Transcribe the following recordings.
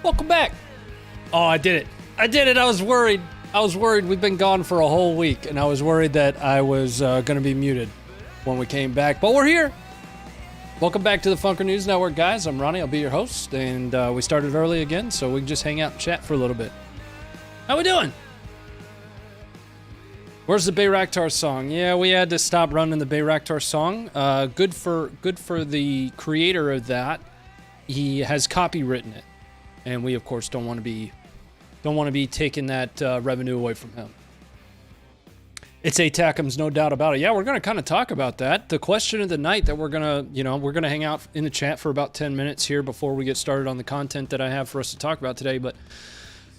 Welcome back. Oh, I did it. I was worried. We've been gone for a whole week, and I was worried that I was going to be muted when we came back. But we're here. Welcome back to the Funker News Network, guys. I'm Ronnie. I'll be your host, and we started early again, so we can just hang out and chat for a little bit. How we doing? Where's the Bayraktar song? Yeah, we had to stop running the Bayraktar song. Good for the creator of that. He has copywritten it, and we of course don't want to be taking that revenue away from him. It's ATACMs, no doubt about it. Yeah, we're going to kind of talk about that. The question of the night that we're going to hang out in the chat for about 10 minutes here before we get started on the content that I have for us to talk about today. But,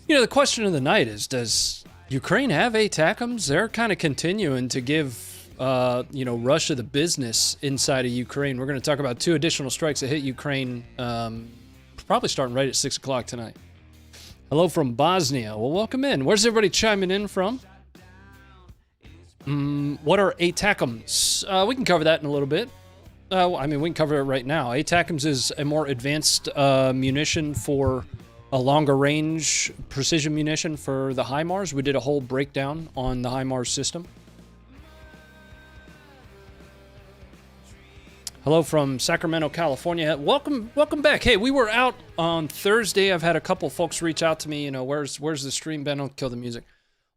the question of the night is, does Ukraine have ATACMs? They're kind of continuing to give, Russia the business inside of Ukraine. We're going to talk about 2 additional strikes that hit Ukraine, probably starting right at 6 o'clock tonight. Hello from Bosnia. Well, welcome in. Where's everybody chiming in from? What are ATACMs? We can cover that in a little bit. We can cover it right now. ATACMs is a more advanced munition for a longer range precision munition for the HIMARS. We did a whole breakdown on the HIMARS system. Hello from Sacramento, California. Welcome back. Hey, we were out on Thursday. I've had a couple folks reach out to me. Where's the stream been? Don't kill the music.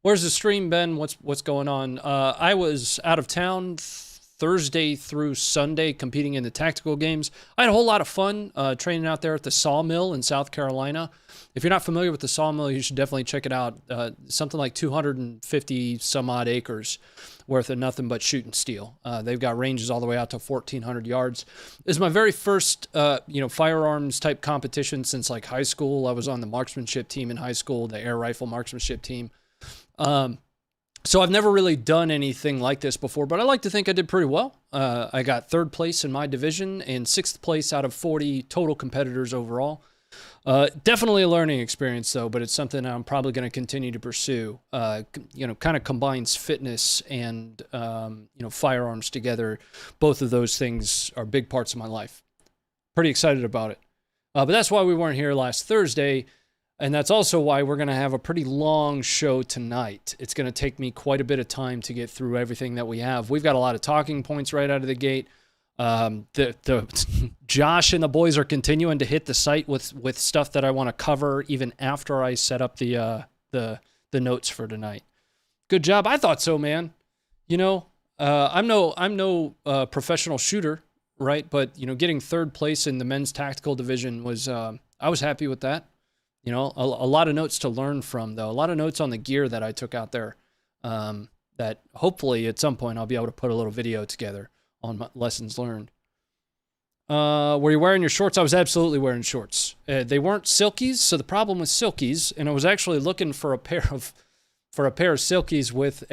Where's the stream been? What's going on? I was out of town Thursday through Sunday competing in the tactical games. I had a whole lot of fun training out there at the Sawmill in South Carolina. If you're not familiar with the Sawmill, you should definitely check it out. Something like 250 some odd acres worth of nothing but shooting steel. They've got ranges all the way out to 1,400 yards. This is my very first, firearms type competition since like high school. I was on the marksmanship team in high school, the air rifle marksmanship team. So I've never really done anything like this before, but I like to think I did pretty well. I got 3rd place in my division and 6th place out of 40 total competitors overall. Definitely a learning experience though, but it's something I'm probably going to continue to pursue. Kind of combines fitness and, firearms together. Both of those things are big parts of my life. Pretty excited about it. But that's why we weren't here last Thursday. And that's also why we're going to have a pretty long show tonight. It's going to take me quite a bit of time to get through everything that we have. We've got a lot of talking points right out of the gate. Josh and the boys are continuing to hit the site with stuff that I want to cover even after I set up the notes for tonight. Good job. I thought so, man. I'm no professional shooter, right? But getting 3rd place in the men's tactical division was I was happy with that. A lot of notes to learn from, though. A lot of notes on the gear that I took out there that hopefully at some point I'll be able to put a little video together on my lessons learned. Were you wearing your shorts? I was absolutely wearing shorts. They weren't silkies, so the problem with silkies, and I was actually looking for a pair of silkies with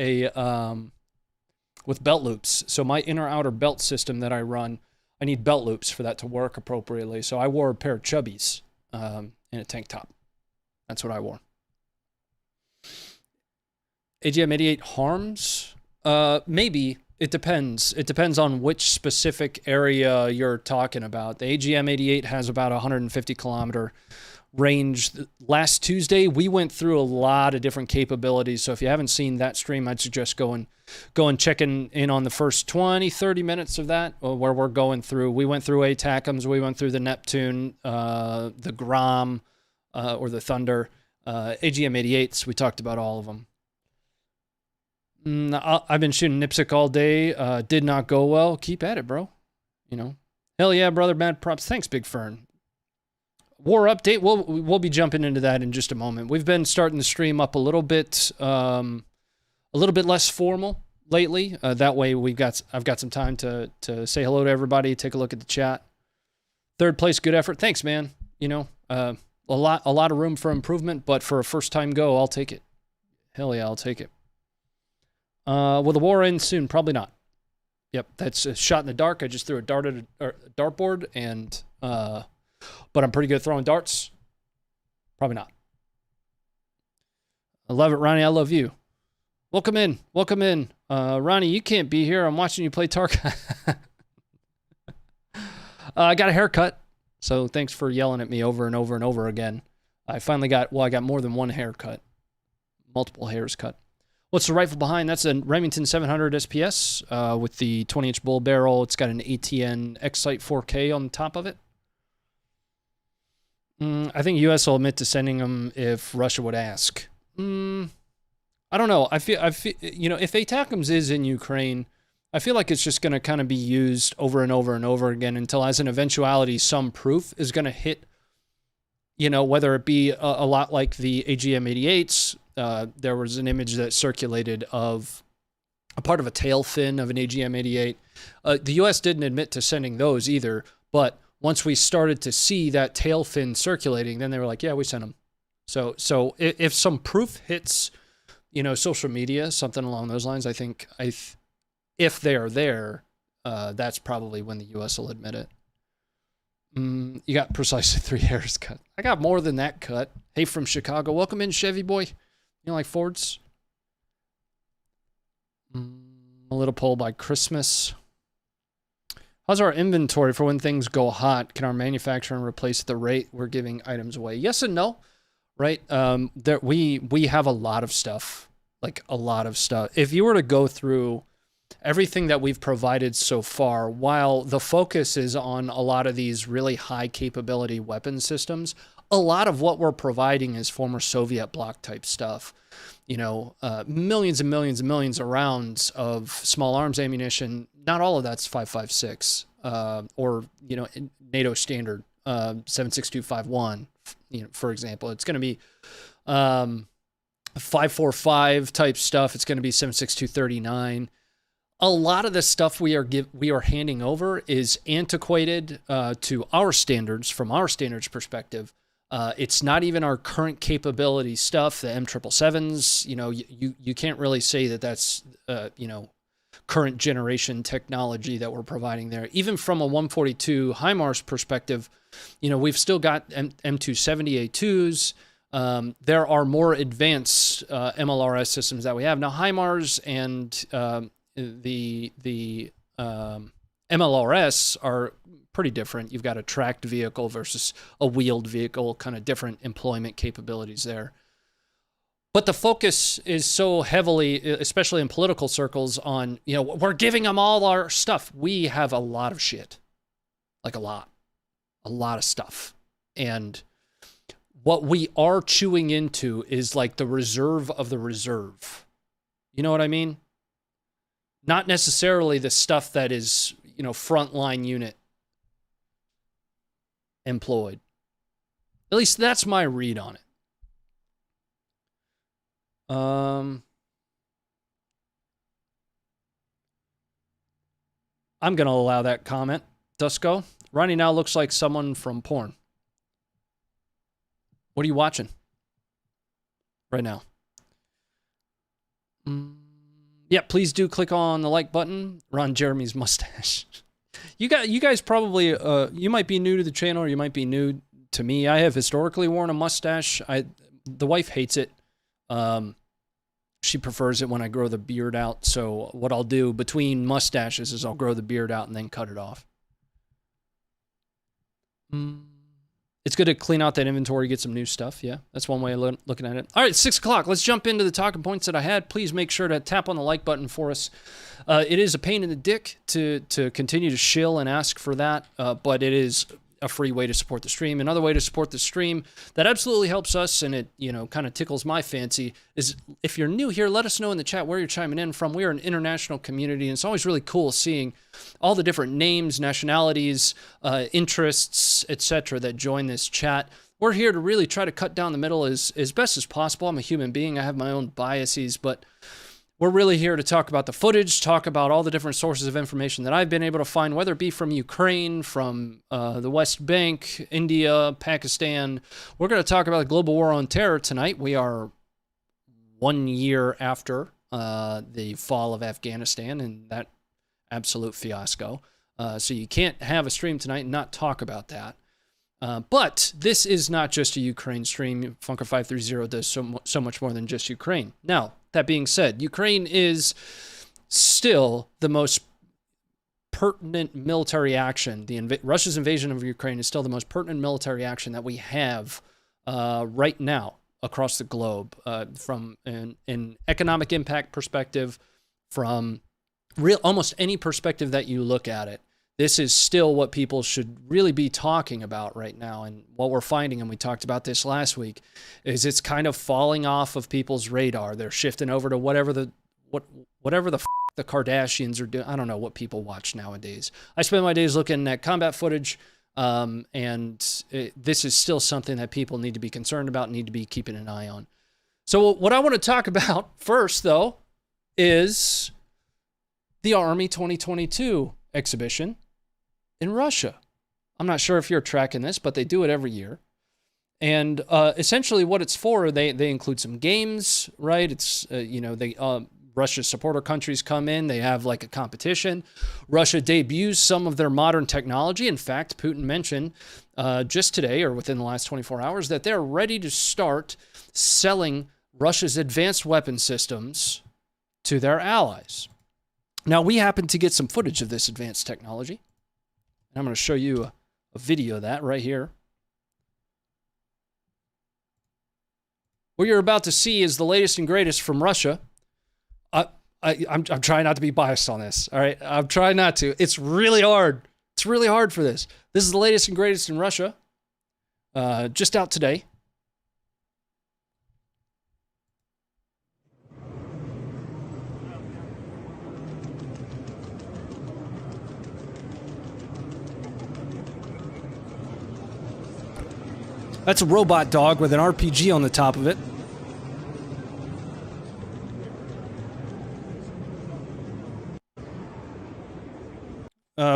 with belt loops. So my inner outer belt system that I run, I need belt loops for that to work appropriately. So I wore a pair of chubbies and a tank top. That's what I wore. AGM-88 harms? Maybe. It depends. It depends on which specific area you're talking about. The AGM-88 has about a 150 kilometer range. Last Tuesday, we went through a lot of different capabilities. So if you haven't seen that stream, I'd suggest going checking in on the first 20, 30 minutes of that, where we're going through. We went through ATACMs. We went through the Neptune, the Grom, or the Thunder, AGM-88s. We talked about all of them. I've been shooting NIPSC all day. Did not go well. Keep at it, bro. Hell yeah, brother. Mad props. Thanks, Big Fern. War update. We'll be jumping into that in just a moment. We've been starting the stream up a little bit less formal lately. That way I've got some time to say hello to everybody. Take a look at the chat. 3rd place, good effort. Thanks, man. A lot of room for improvement, but for a first time go, I'll take it. Hell yeah, I'll take it. Will the war end soon? Probably not. Yep, that's a shot in the dark. I just threw a dart at a dartboard, and but I'm pretty good at throwing darts. Probably not. I love it, Ronnie. I love you. Welcome in. Ronnie, you can't be here. I'm watching you play Tarkov. I got a haircut, so thanks for yelling at me over and over and over again. I finally got, well, I got more than one hair cut, multiple hairs cut. What's the rifle behind? That's a Remington 700 SPS with the 20-inch bull barrel. It's got an ATN X-Sight 4K on the top of it. I think U.S. will admit to sending them if Russia would ask. I don't know. I feel, you know, if ATACMS is in Ukraine, I feel like it's just going to kind of be used over and over and over again until, as an eventuality, some proof is going to hit, you know, whether it be a lot like the AGM-88s. There was an image that circulated of a part of a tail fin of an AGM-88. The U.S. didn't admit to sending those either, but once we started to see that tail fin circulating, then they were like, yeah, we sent them. So if some proof hits, you know, social media, something along those lines, I think if they are there, that's probably when the U.S. will admit it. You got precisely 3 hairs cut. I got more than that cut. Hey, from Chicago. Welcome in, Chevy boy. You like Fords? A little poll by Christmas. How's our inventory for when things go hot? Can our manufacturer replace at the rate we're giving items away? Yes and no, right? We have a lot of stuff, like a lot of stuff. If you were to go through everything that we've provided so far, while the focus is on a lot of these really high capability weapon systems, a lot of what we're providing is former Soviet bloc type stuff. You know, millions and millions and millions of rounds of small arms ammunition. Not all of that's 5.56 or, you know, NATO standard 7.6251, you know, for example. It's going to be 5.45 type stuff. It's going to be 7.6239. A lot of the stuff we are handing over is antiquated to our standards, from our standards perspective. It's not even our current capability stuff. The M777s, you know, you can't really say that that's you know, current generation technology that we're providing there. Even from a 142 HIMARS perspective, you know, we've still got M270A2s. There are more advanced MLRS systems that we have now. HIMARS and the MLRS are pretty different. You've got a tracked vehicle versus a wheeled vehicle, kind of different employment capabilities there. But the focus is so heavily, especially in political circles, on, you know, we're giving them all our stuff. We have a lot of shit, like a lot of stuff. And what we are chewing into is like the reserve of the reserve. You know what I mean? Not necessarily the stuff that is, you know, frontline unit employed. At least that's my read on it. I'm going to allow that comment. Dusko, Ronnie now looks like someone from porn. What are you watching right now? Yeah, please do click on the like button. Ron Jeremy's mustache. You guys probably, you might be new to the channel or you might be new to me. I have historically worn a mustache. The wife hates it. She prefers it when I grow the beard out. So what I'll do between mustaches is I'll grow the beard out and then cut it off. It's good to clean out that inventory, get some new stuff. Yeah, that's one way of looking at it. All right, 6 o'clock. Let's jump into the talking points that I had. Please make sure to tap on the like button for us. It is a pain in the dick to continue to shill and ask for that, but it is a free way to support the stream. Another way to support the stream that absolutely helps us, and it, you know, kind of tickles my fancy, is if you're new here, let us know in the chat where you're chiming in from. We are an international community, and it's always really cool seeing all the different names, nationalities, interests, etc. that join this chat. We're here to really try to cut down the middle as best as possible. I'm a human being. I have my own biases, but we're really here to talk about the footage, talk about all the different sources of information that I've been able to find, whether it be from Ukraine, from the West Bank, India, Pakistan. We're going to talk about the global war on terror tonight. We are 1 year after the fall of Afghanistan and that absolute fiasco. So you can't have a stream tonight and not talk about that. But this is not just a Ukraine stream. Funker530 does so much more than just Ukraine. Now, that being said, Ukraine is still the most pertinent military action. Russia's invasion of Ukraine is still the most pertinent military action that we have right now across the globe, from an economic impact perspective, from almost any perspective that you look at it. This is still what people should really be talking about right now. And what we're finding, and we talked about this last week, is it's kind of falling off of people's radar. They're shifting over to whatever the Kardashians are doing. I don't know what people watch nowadays. I spend my days looking at combat footage, this is still something that people need to be concerned about, need to be keeping an eye on. So what I want to talk about first, though, is the Army 2022 exhibition in Russia. I'm not sure if you're tracking this, but they do it every year. And essentially what it's for, they include some games, right? It's, Russia's supporter countries come in. They have like a competition. Russia debuts some of their modern technology. In fact, Putin mentioned just today or within the last 24 hours that they're ready to start selling Russia's advanced weapon systems to their allies. Now, we happen to get some footage of this advanced technology. And I'm going to show you a video of that right here. What you're about to see is the latest and greatest from Russia. I'm trying not to be biased on this, all right? I'm trying not to. It's really hard. It's really hard for this. This is the latest and greatest in Russia. Just out today. That's a robot dog with an RPG on the top of it.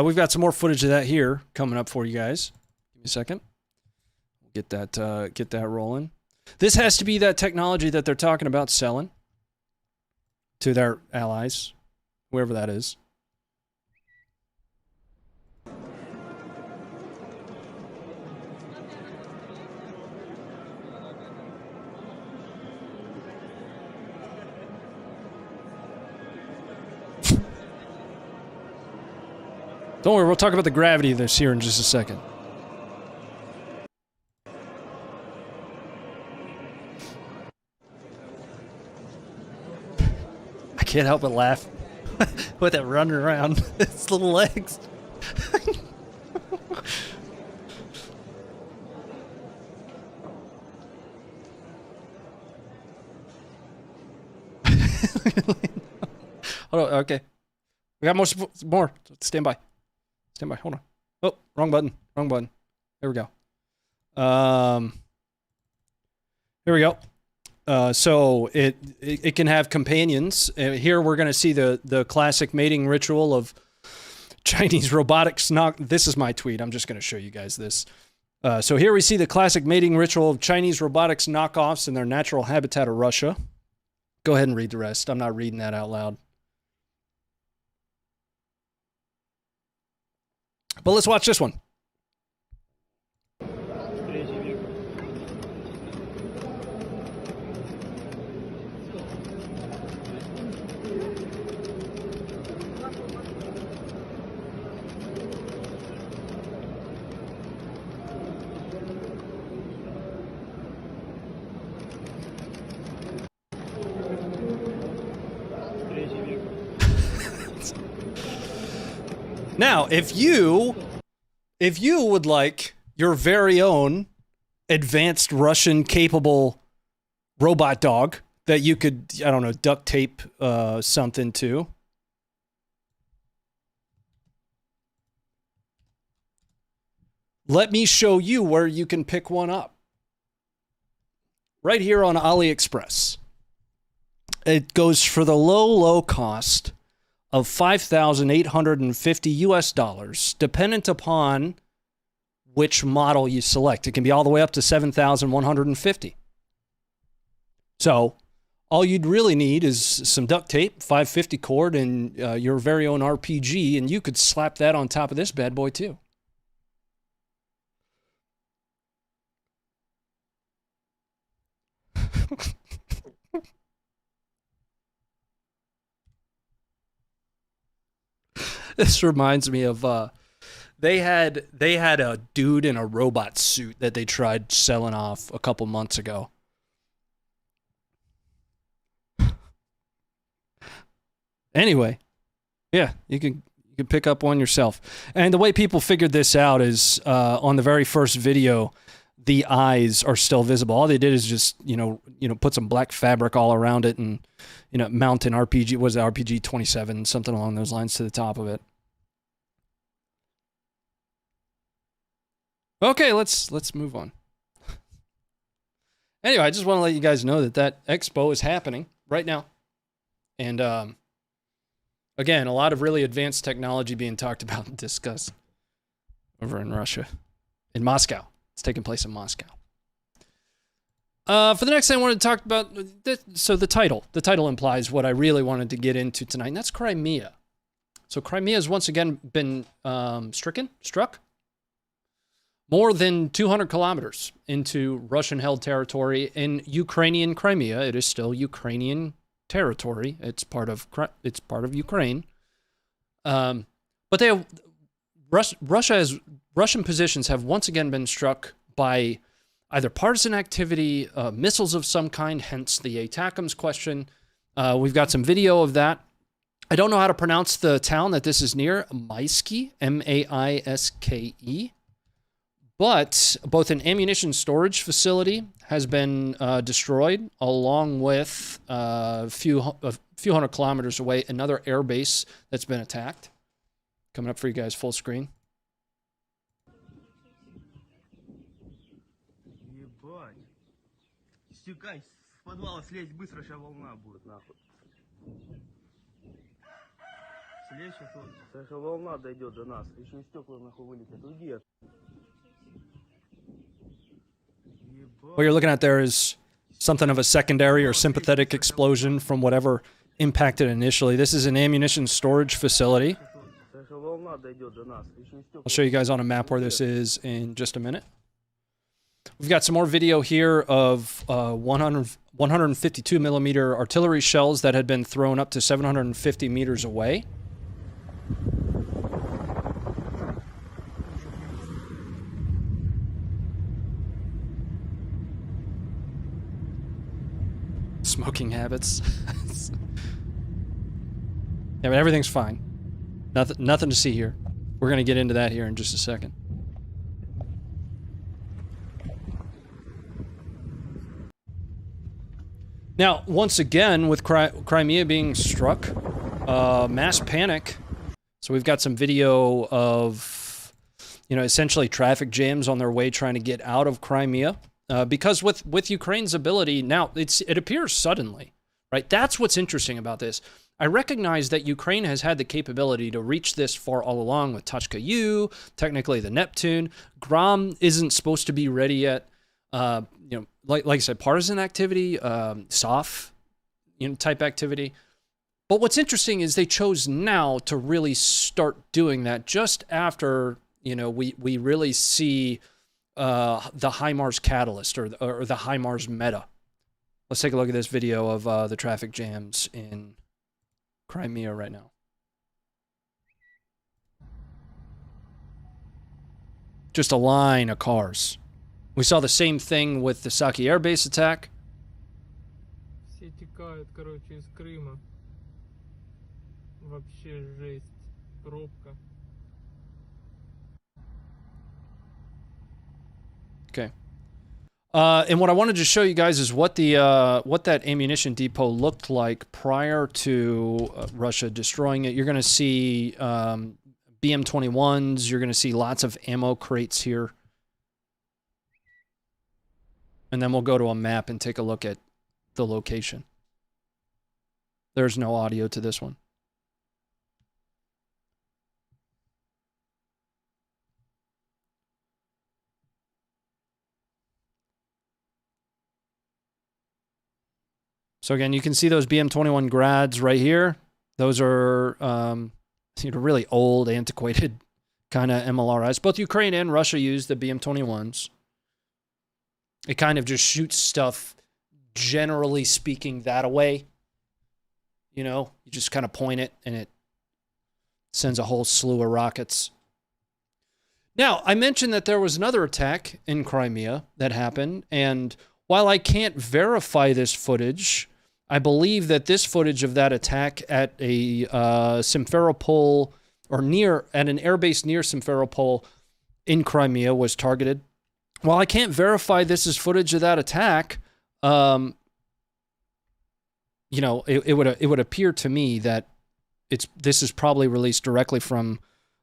We've got some more footage of that here coming up for you guys. Give me a second. Get that rolling. This has to be that technology that they're talking about selling to their allies, whoever that is. Don't worry, we'll talk about the gravity of this here in just a second. I can't help but laugh with it running around its little legs. Hold on, okay. We got more. Stand by. Stand by. Hold on. Oh, wrong button. Wrong button. There we go. Here we go. So it can have companions. Here we're going to see the classic mating ritual of Chinese robotics. This is my tweet. I'm just going to show you guys this. So here we see the classic mating ritual of Chinese robotics knockoffs in their natural habitat of Russia. Go ahead and read the rest. I'm not reading that out loud. But let's watch this one. Now, if you would like your very own advanced Russian capable robot dog that you could, I don't know, duct tape something to, let me show you where you can pick one up. Right here on AliExpress. It goes for the low cost of $5,850 dependent upon which model you select. It can be all the way up to $7,150. So all you'd really need is some duct tape, 550 cord, and your very own RPG, and you could slap that on top of this bad boy too. This reminds me of They had a dude in a robot suit that they tried selling off a couple months ago. Anyway, yeah, you can pick up one yourself. And the way people figured this out is on the very first video, the eyes are still visible. All they did is just put some black fabric all around it and mount an RPG. Was it RPG 27, something along those lines, to the top of it. Okay, let's move on. Anyway, I just want to let you guys know that expo is happening right now. And again, a lot of really advanced technology being talked about and discussed over in Russia. In Moscow. It's taking place in Moscow. For the next thing I wanted to talk about, so the title implies what I really wanted to get into tonight, and that's Crimea. So Crimea has once again been struck more than 200 kilometers into Russian-held territory in Ukrainian Crimea. It is still Ukrainian territory. It's part of Ukraine. But Russian positions have once again been struck by either partisan activity, missiles of some kind, hence the ATACMS question. We've got some video of that. I don't know how to pronounce the town that this is near, Mais'ke, M-A-I-S-K-E. But both an ammunition storage facility has been destroyed, along with a few hundred kilometers away, another air base that's been attacked. Coming up for you guys full screen. Стекай, с подвала слезь быстро, сейчас волна будет, нахуй. Слезь, сейчас волна дойдет до нас, еще и стекла нахуй вылетят. Уйди. What you're looking at there is something of a secondary or sympathetic explosion from whatever impacted initially. This is an ammunition storage facility. I'll show you guys on a map where this is in just a minute. We've got some more video here of 152 millimeter artillery shells that had been thrown up to 750 meters away. Smoking habits. Yeah, but everything's fine. Nothing to see here. We're going to get into that here in just a second. Now, once again, with Crimea being struck, mass panic. So we've got some video of, essentially traffic jams on their way trying to get out of Crimea. Because with Ukraine's ability, now it appears suddenly, right? That's what's interesting about this. I recognize that Ukraine has had the capability to reach this far all along with Tachka U, technically the Neptune. Gram isn't supposed to be ready yet. Like I said, partisan activity, soft, type activity. But what's interesting is they chose now to really start doing that just after, we really see the HIMARS catalyst or the HIMARS meta. Let's take a look at this video of the traffic jams in Crimea right now. Just a line of cars. We saw the same thing with the Saki Air Base attack. Все текают, короче, из Крыма. Вообще жесть. Пробка. Okay. And what I wanted to show you guys is what that ammunition depot looked like prior to Russia destroying it. You're going to see BM-21s. You're going to see lots of ammo crates here. And then we'll go to a map and take a look at the location. There's no audio to this one. So again, you can see those BM-21 grads right here. Those are really old, antiquated kind of MLRS. Both Ukraine and Russia use the BM-21s. It kind of just shoots stuff, generally speaking, that away. You just kind of point it, and it sends a whole slew of rockets. Now, I mentioned that there was another attack in Crimea that happened, and while I can't verify this footage, I believe that this footage of that attack at a Simferopol, or at an airbase near Simferopol in Crimea was targeted. While I can't verify this is footage of that attack, it would appear to me that this is probably released directly from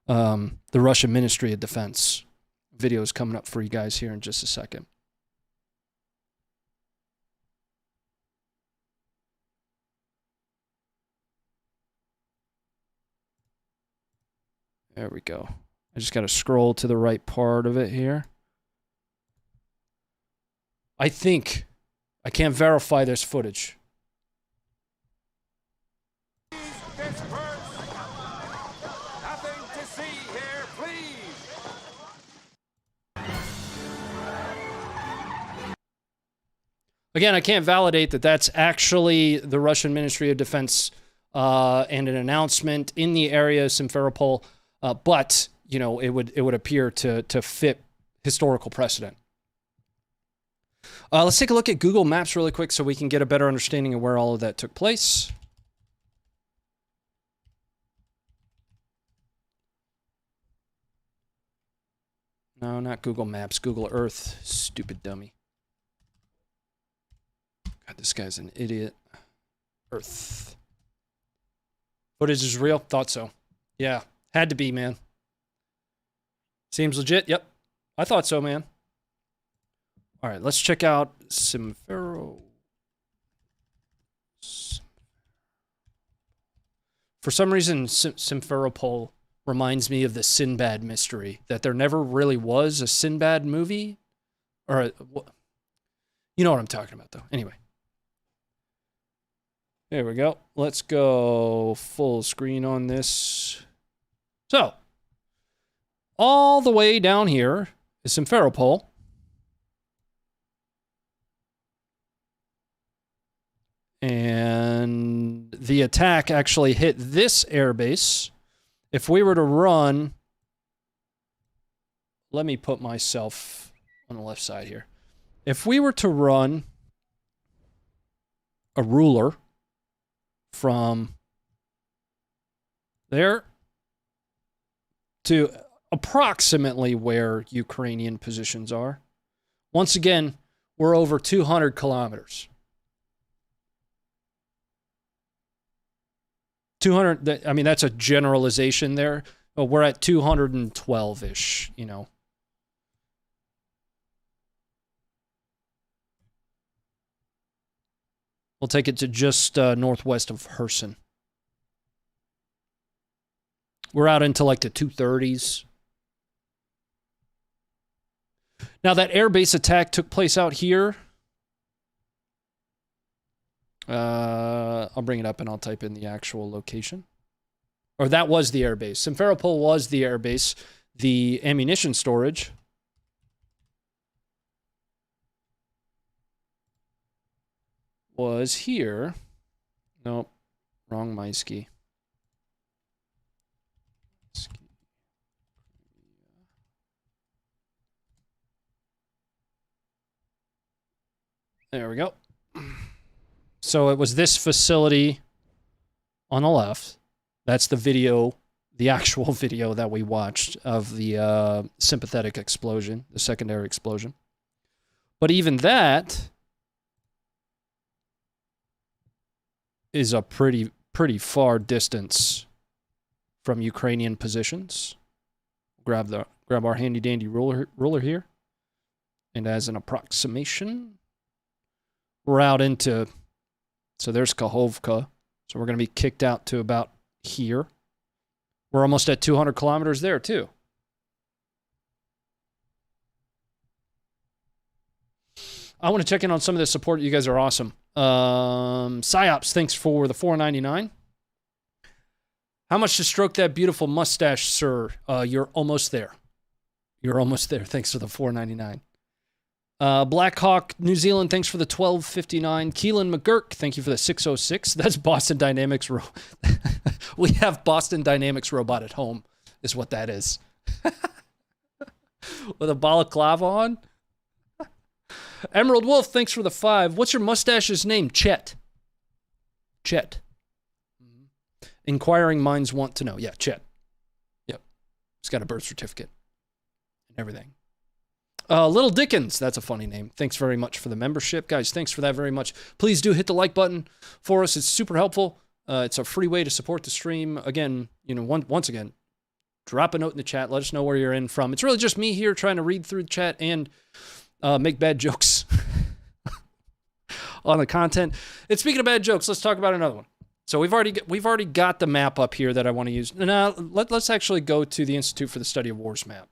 the Russian Ministry of Defense. Video is coming up for you guys here in just a second. There we go. I just got to scroll to the right part of it here. I think I can't verify this footage. Again, I can't validate that that's actually the Russian Ministry of Defense and an announcement in the area of Simferopol, but it would appear to fit historical precedent. Let's take a look at Google Maps really quick so we can get a better understanding of where all of that took place. No, not Google Maps, Google Earth, stupid dummy. God, this guy's an idiot. Earth. Footage is real? Thought so. Yeah, had to be, man. Seems legit? Yep. I thought so, man. All right, let's check out Simferopol. For some reason, Simferopol reminds me of the Sinbad mystery, that there never really was a Sinbad movie. You know what I'm talking about, though. Anyway. There we go. Let's go full screen on this. So, all the way down here is Simferopol. And the attack actually hit this airbase. If we were to run, let me put myself on the left side here. If we were to run a ruler from there to approximately where Ukrainian positions are, once again, we're over 200 kilometers. 200, I mean, that's a generalization there. But we're at 212-ish, We'll take it to just northwest of Kherson. We're out into like the 230s. Now, that airbase attack took place out here. I'll bring it up and I'll type in the actual location. Or that was the airbase. Simferopol was the airbase. The ammunition storage was here. Nope. Wrong Mais'ke. There we go. So it was this facility on the left. That's the video, the actual video that we watched of the sympathetic explosion, the secondary explosion. But even that is a pretty far distance from Ukrainian positions. Grab our handy dandy ruler here. And as an approximation, we're out into, so there's Kahovka. So we're going to be kicked out to about here. We're almost at 200 kilometers there too. I want to check in on some of the support. You guys are awesome. Psyops, thanks for the $4.99. How much to stroke that beautiful mustache, sir? You're almost there. You're almost there. Thanks for the $4.99. Blackhawk, New Zealand, thanks for the $12.59. Keelan McGurk, thank you for the $6.06. That's Boston Dynamics. We have Boston Dynamics robot at home, is what that is. with a balaclava on. Emerald Wolf, thanks for the 5. What's your mustache's name? Chet. Chet. Inquiring minds want to know. Yeah, Chet. Yep. He's got a birth certificate and everything. Little Dickens, that's a funny name. Thanks very much for the membership. Guys, thanks for that very much. Please do hit the like button for us. It's super helpful. It's a free way to support the stream. Again, once again, drop a note in the chat. Let us know where you're in from. It's really just me here trying to read through the chat and make bad jokes on the content. And speaking of bad jokes, let's talk about another one. So we've already got the map up here that I want to use. Now let's actually go to the Institute for the Study of War's map.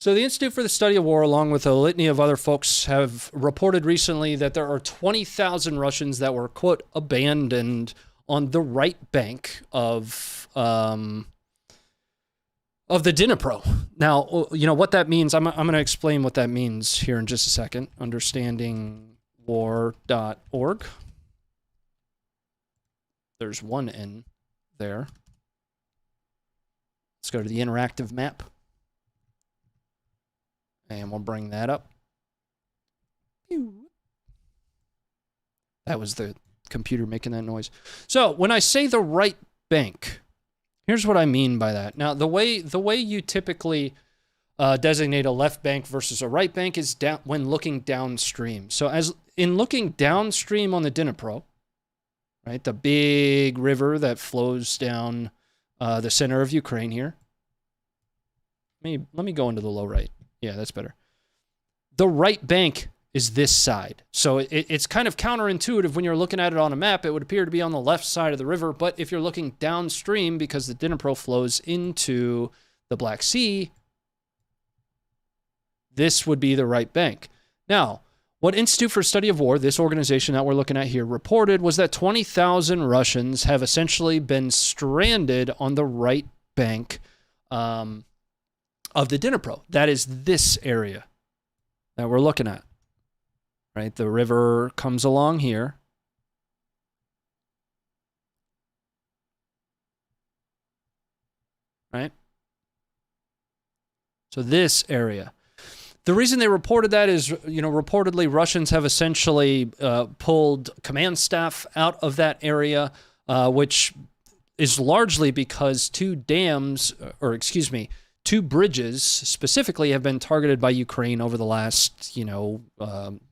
So the Institute for the Study of War, along with a litany of other folks, have reported recently that there are 20,000 Russians that were, quote, abandoned on the right bank of the Dnipro. Now, what that means, I'm going to explain what that means here in just a second. Understandingwar.org. There's one N there. Let's go to the interactive map. And we'll bring that up. That was the computer making that noise. So when I say the right bank, here's what I mean by that. Now, the way you typically designate a left bank versus a right bank is when looking downstream. So as in looking downstream on the Dnipro, right, the big river that flows down the center of Ukraine here. Let me go into the low right. Yeah, that's better. The right bank is this side. So it's kind of counterintuitive when you're looking at it on a map. It would appear to be on the left side of the river, but if you're looking downstream, because the Dnipro flows into the Black Sea, this would be the right bank. Now, what Institute for Study of War, this organization that we're looking at here, reported was that 20,000 Russians have essentially been stranded on the right bank of the Dnipro. That is this area that we're looking at, right? The river comes along here. Right? So this area. The reason they reported that is, reportedly Russians have essentially pulled command staff out of that area, which is largely because two bridges specifically have been targeted by Ukraine over the last,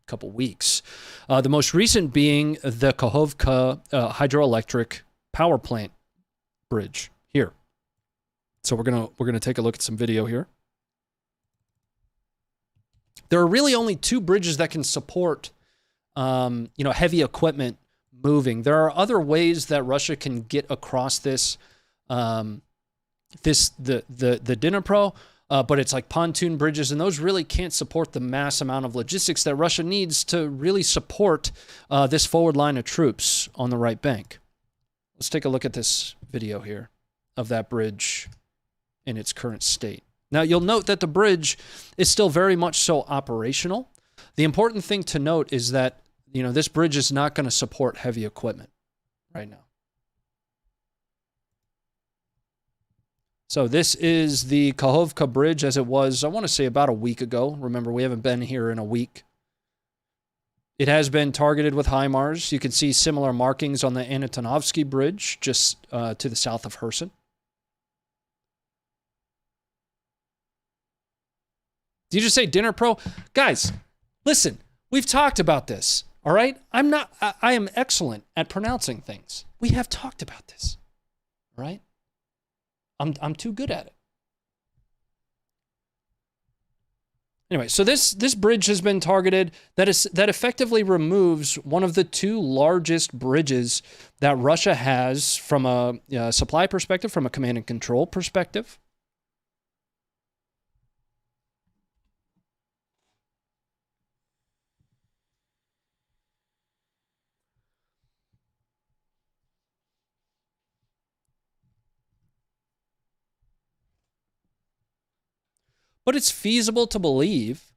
couple weeks. The most recent being the Kakhovka hydroelectric power plant bridge here. So we're gonna take a look at some video here. There are really only two bridges that can support, heavy equipment moving. There are other ways that Russia can get across this. The Dnipro, but it's like pontoon bridges, and those really can't support the mass amount of logistics that Russia needs to really support this forward line of troops on the right bank. Let's take a look at this video here of that bridge in its current state. Now, you'll note that the bridge is still very much so operational. The important thing to note is that, this bridge is not going to support heavy equipment right now. So this is the Kakhovka bridge as it was, I want to say, about a week ago. Remember, we haven't been here in a week. It has been targeted with HIMARS. You can see similar markings on the Antonovsky bridge just to the south of Kherson. Did you just say Dnipro? Guys, listen, we've talked about this, all right? I am excellent at pronouncing things. We have talked about this, all right? I'm too good at it. Anyway, so this bridge has been targeted. That effectively removes one of the two largest bridges that Russia has from a supply perspective, from a command and control perspective. But it's feasible to believe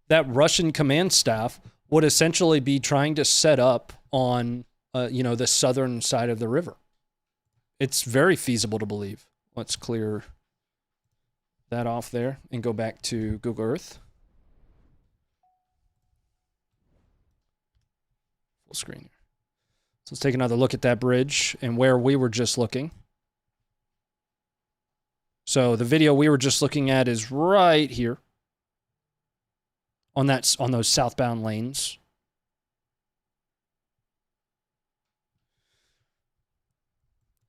that Russian command staff would essentially be trying to set up on, the southern side of the river. It's very feasible to believe. Let's clear that off there and go back to Google Earth. Full screen here. So let's take another look at that bridge and where we were just looking. So the video we were just looking at is right here on those southbound lanes.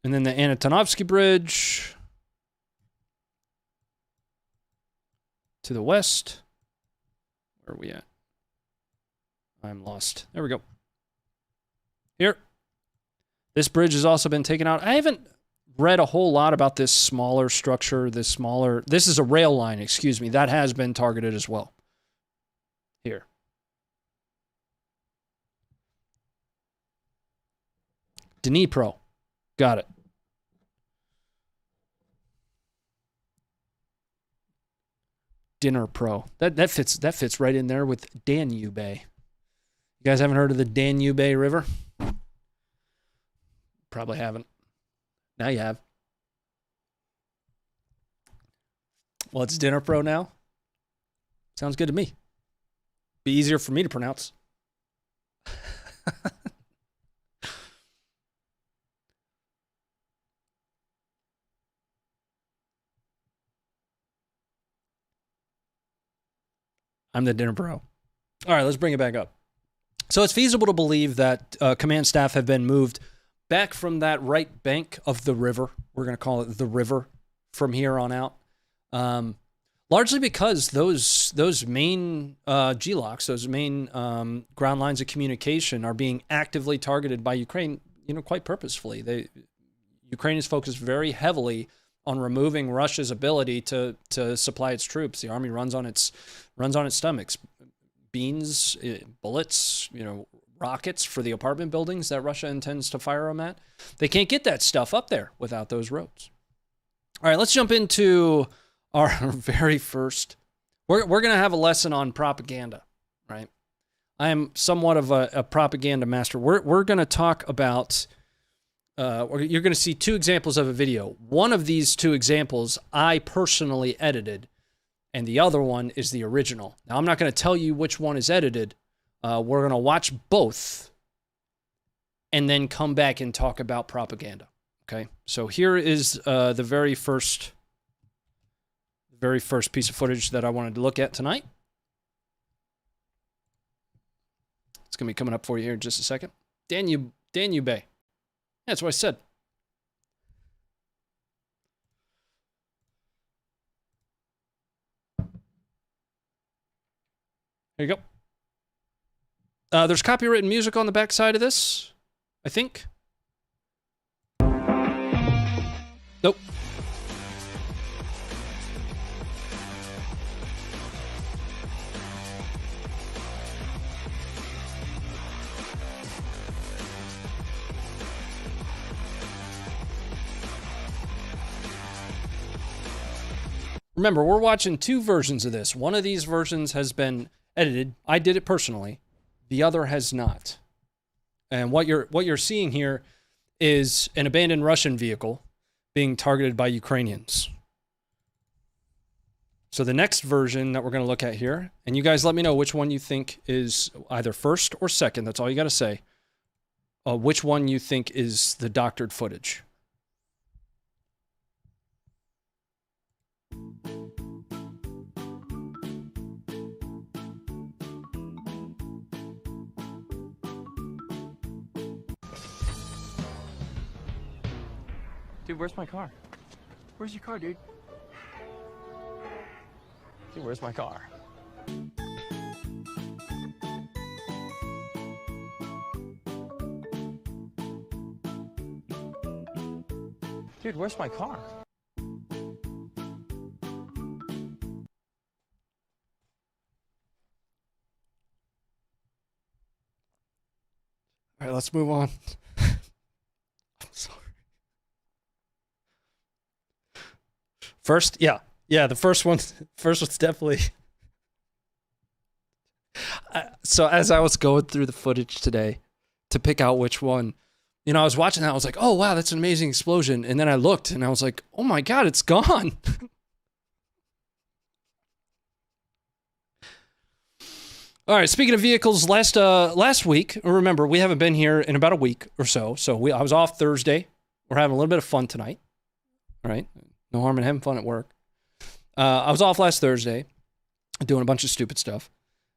And then the Antonovsky Bridge to the west. Where are we at? I'm lost. There we go. Here. This bridge has also been taken out. I haven't read a whole lot about this smaller structure, this is a rail line, excuse me. That has been targeted as well. Here. Dnipro. Got it. Dinner Pro. That fits right in there with Danube. You guys haven't heard of the Danube River? Probably haven't. Now you have. Well, it's Dinner Pro now. Sounds good to me. Be easier for me to pronounce. I'm the Dinner Pro. All right, let's bring it back up. So it's feasible to believe that command staff have been moved back from that right bank of the river. We're going to call it the river from here on out. Largely because those main GLOCs, those main ground lines of communication are being actively targeted by Ukraine, quite purposefully. Ukraine is focused very heavily on removing Russia's ability to supply its troops. The army runs on its stomachs. Beans, bullets, rockets for the apartment buildings that Russia intends to fire them at. They can't get that stuff up there without those roads. All right, let's jump into our very first. We're going to have a lesson on propaganda, right? I am somewhat of a propaganda master. We're going to talk about. You're going to see two examples of a video. One of these two examples I personally edited, and the other one is the original. Now, I'm not going to tell you which one is edited. We're going to watch both and then come back and talk about propaganda. Okay? So here is the very first piece of footage that I wanted to look at tonight. It's going to be coming up for you here in just a second. Danube. Yeah, that's what I said. There you go. There's copyrighted music on the back side of this, I think. Nope. Remember, we're watching two versions of this. One of these versions has been edited. I did it personally. The other has not. And what you're seeing here is an abandoned Russian vehicle being targeted by Ukrainians. So the next version that we're going to look at here, and you guys let me know which one you think is either first or second. That's all you got to say. Which one you think is the doctored footage. Dude, where's my car? Where's your car, dude? Dude, where's my car? Dude, where's my car? All right, let's move on. I'm sorry. First, yeah, the first one's definitely. So as I was going through the footage today to pick out which one, I was watching that. I was like, oh, wow, that's an amazing explosion. And then I looked and I was like, oh my God, it's gone. All right. Speaking of vehicles, last week, remember we haven't been here in about a week or so. So I was off Thursday. We're having a little bit of fun tonight. All right. No harm in having fun at work. I was off last Thursday, doing a bunch of stupid stuff.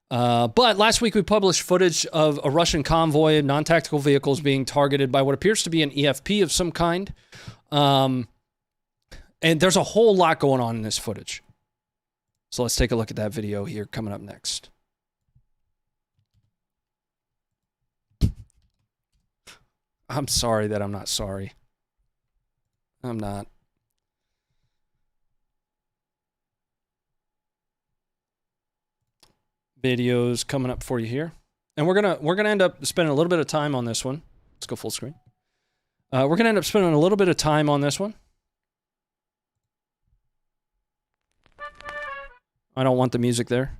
But last week we published footage of a Russian convoy of non-tactical vehicles being targeted by what appears to be an EFP of some kind. And there's a whole lot going on in this footage. So let's take a look at that video here coming up next. I'm sorry that I'm not sorry. I'm not. Videos coming up for you here. And we're gonna end up spending a little bit of time on this one. Let's go full screen. We're gonna end up spending a little bit of time on this one. I don't want the music there.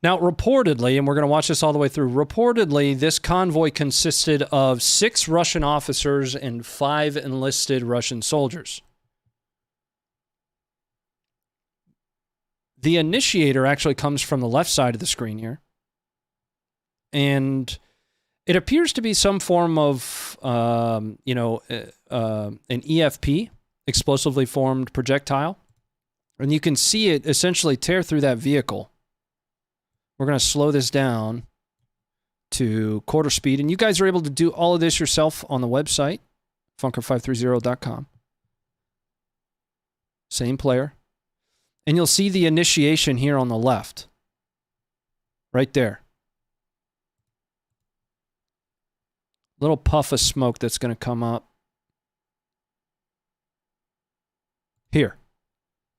Now, reportedly, and we're going to watch this all the way through, reportedly, this convoy consisted of 6 Russian officers and 5 enlisted Russian soldiers. The initiator actually comes from the left side of the screen here. And it appears to be some form of, an EFP, explosively formed projectile. And you can see it essentially tear through that vehicle. We're going to slow this down to quarter speed. And you guys are able to do all of this yourself on the website, funker530.com. Same player. And you'll see the initiation here on the left. Right there. Little puff of smoke that's going to come up. Here.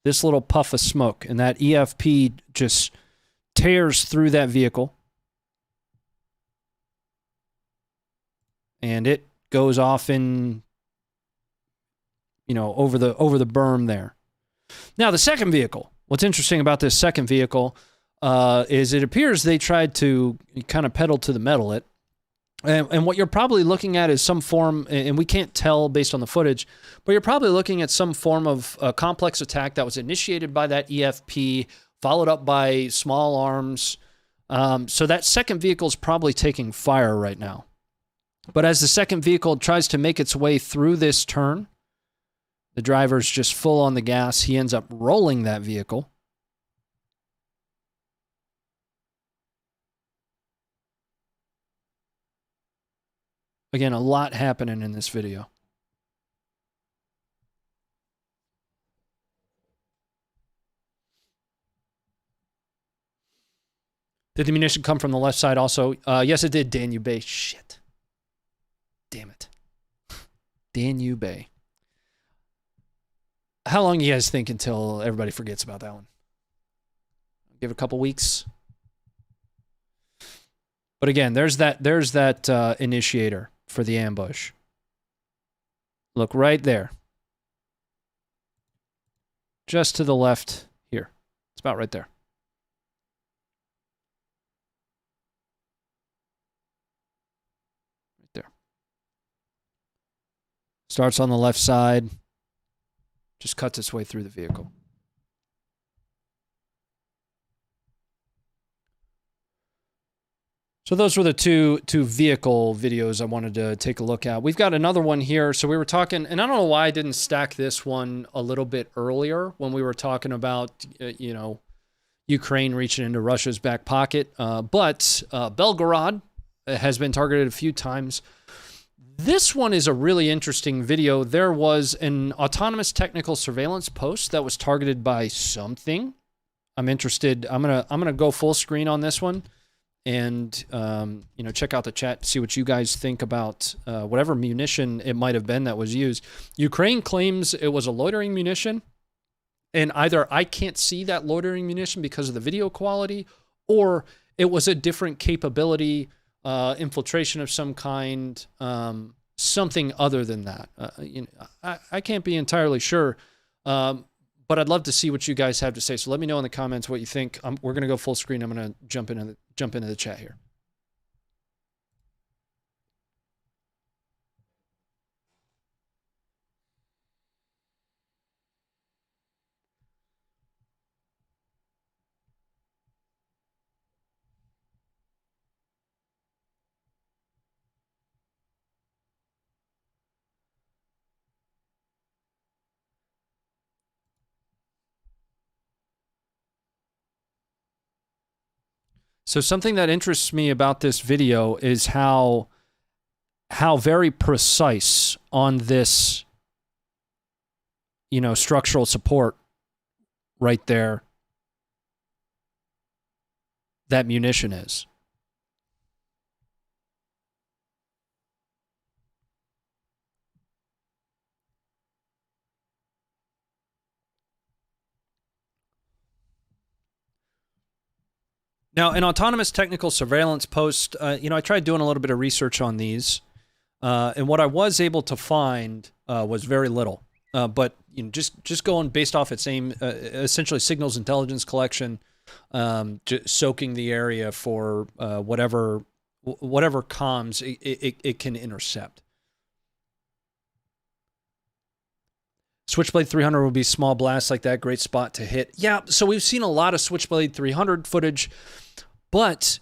This little puff of smoke. And that EFP just tears through that vehicle. And it goes off in, over the berm there. Now, the second vehicle. What's interesting about this second vehicle is it appears they tried to kind of pedal to the metal it. And what you're probably looking at is some form, and we can't tell based on the footage, but you're probably looking at some form of complex attack that was initiated by that EFP, followed up by small arms. So that second vehicle is probably taking fire right now. But as the second vehicle tries to make its way through this turn, the driver's just full on the gas. He ends up rolling that vehicle. Again, a lot happening in this video. Did the munition come from the left side also? Yes, it did, Danube. Shit. Damn it. Danube. How long do you guys think until everybody forgets about that one? Give it a couple weeks. But again, there's that initiator for the ambush. Look right there. Just to the left here. It's about right there. Right there. Starts on the left side. Just cuts its way through the vehicle. So those were the two vehicle videos I wanted to take a look at. We've got another one here. So we were talking, and I don't know why I didn't stack this one a little bit earlier when we were talking about, Ukraine reaching into Russia's back pocket. But Belgorod has been targeted a few times. This one is a really interesting video. There was an autonomous technical surveillance post that was targeted by something. I'm interested. I'm gonna go full screen on this one. And, check out the chat, see what you guys think about whatever munition it might have been that was used. Ukraine claims it was a loitering munition, and either I can't see that loitering munition because of the video quality, or it was a different capability, infiltration of some kind, something other than that. I can't be entirely sure, but I'd love to see what you guys have to say. So let me know in the comments what you think. We're going to go full screen. I'm going to jump into the chat here. So something that interests me about this video is how very precise on this, structural support right there that munition is. Now, an autonomous technical surveillance post, I tried doing a little bit of research on these, and what I was able to find was very little. But just going based off its aim, essentially signals intelligence collection, soaking the area for whatever comms it can intercept. Switchblade 300 will be small blasts like that, great spot to hit. Yeah, so we've seen a lot of Switchblade 300 footage, but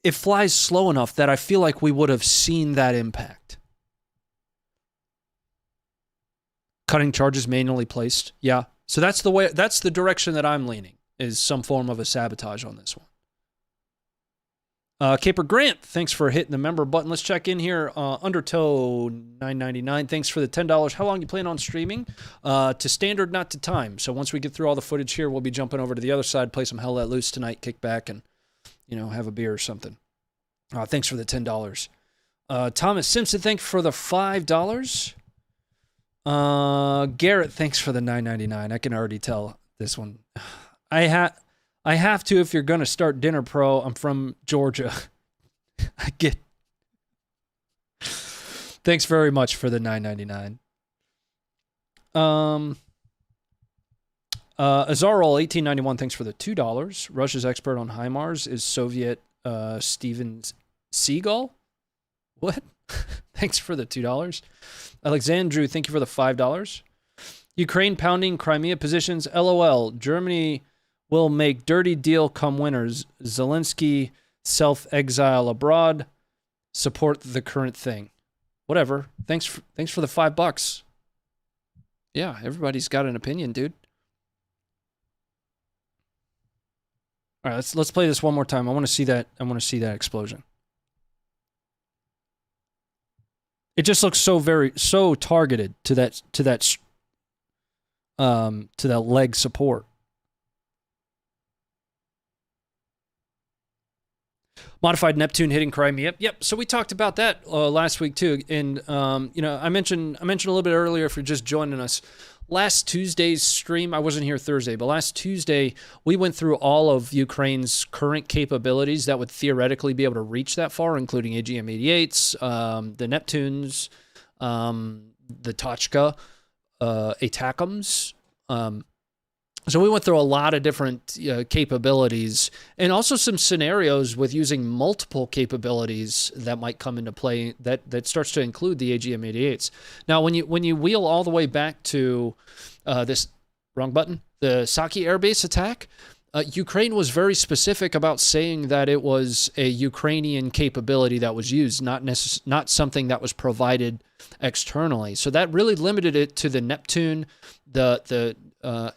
it flies slow enough that I feel like we would have seen that impact. Cutting charges manually placed. Yeah. So that's the direction that I'm leaning, is some form of a sabotage on this one. Caper Grant, thanks for hitting the member button. Let's check in here. Undertow $9.99. Thanks for the $10. How long you plan on streaming? To standard, not to time. So once we get through all the footage here, we'll be jumping over to the other side, play some Hell Let Loose tonight, kick back, and have a beer or something. Thanks for the $10. Thomas Simpson, thanks for the $5. Garrett, thanks for the $9.99. I can already tell this one. I have to if you're going to start Dinner Pro. I'm from Georgia. I get. Thanks very much for the $9.99. Azarol 1891, thanks for the $2. Russia's expert on HIMARS is Soviet Steven Seagal. What? Thanks for the $2. Alexandru, thank you for the $5. Ukraine pounding Crimea positions. LOL. Germany will make dirty deal come winners. Zelensky self-exile abroad. Support the current thing. Whatever. Thanks for the $5. Yeah, everybody's got an opinion, dude. All right, let's play this one more time. I want to see that that explosion. It just looks so targeted to that leg support. Modified Neptune hitting Crimea. Yep. So we talked about that last week too, and I mentioned a little bit earlier. If you're just joining us, last Tuesday's stream, I wasn't here Thursday, but last Tuesday we went through all of Ukraine's current capabilities that would theoretically be able to reach that far, including AGM-88s, the Neptunes, the Tochka, ATACMS. So we went through a lot of different capabilities, and also some scenarios with using multiple capabilities that might come into play that starts to include the AGM-88s. Now, when you wheel all the way back to the Saki Air Base attack, Ukraine was very specific about saying that it was a Ukrainian capability that was used, not something that was provided externally. So that really limited it to the Neptune,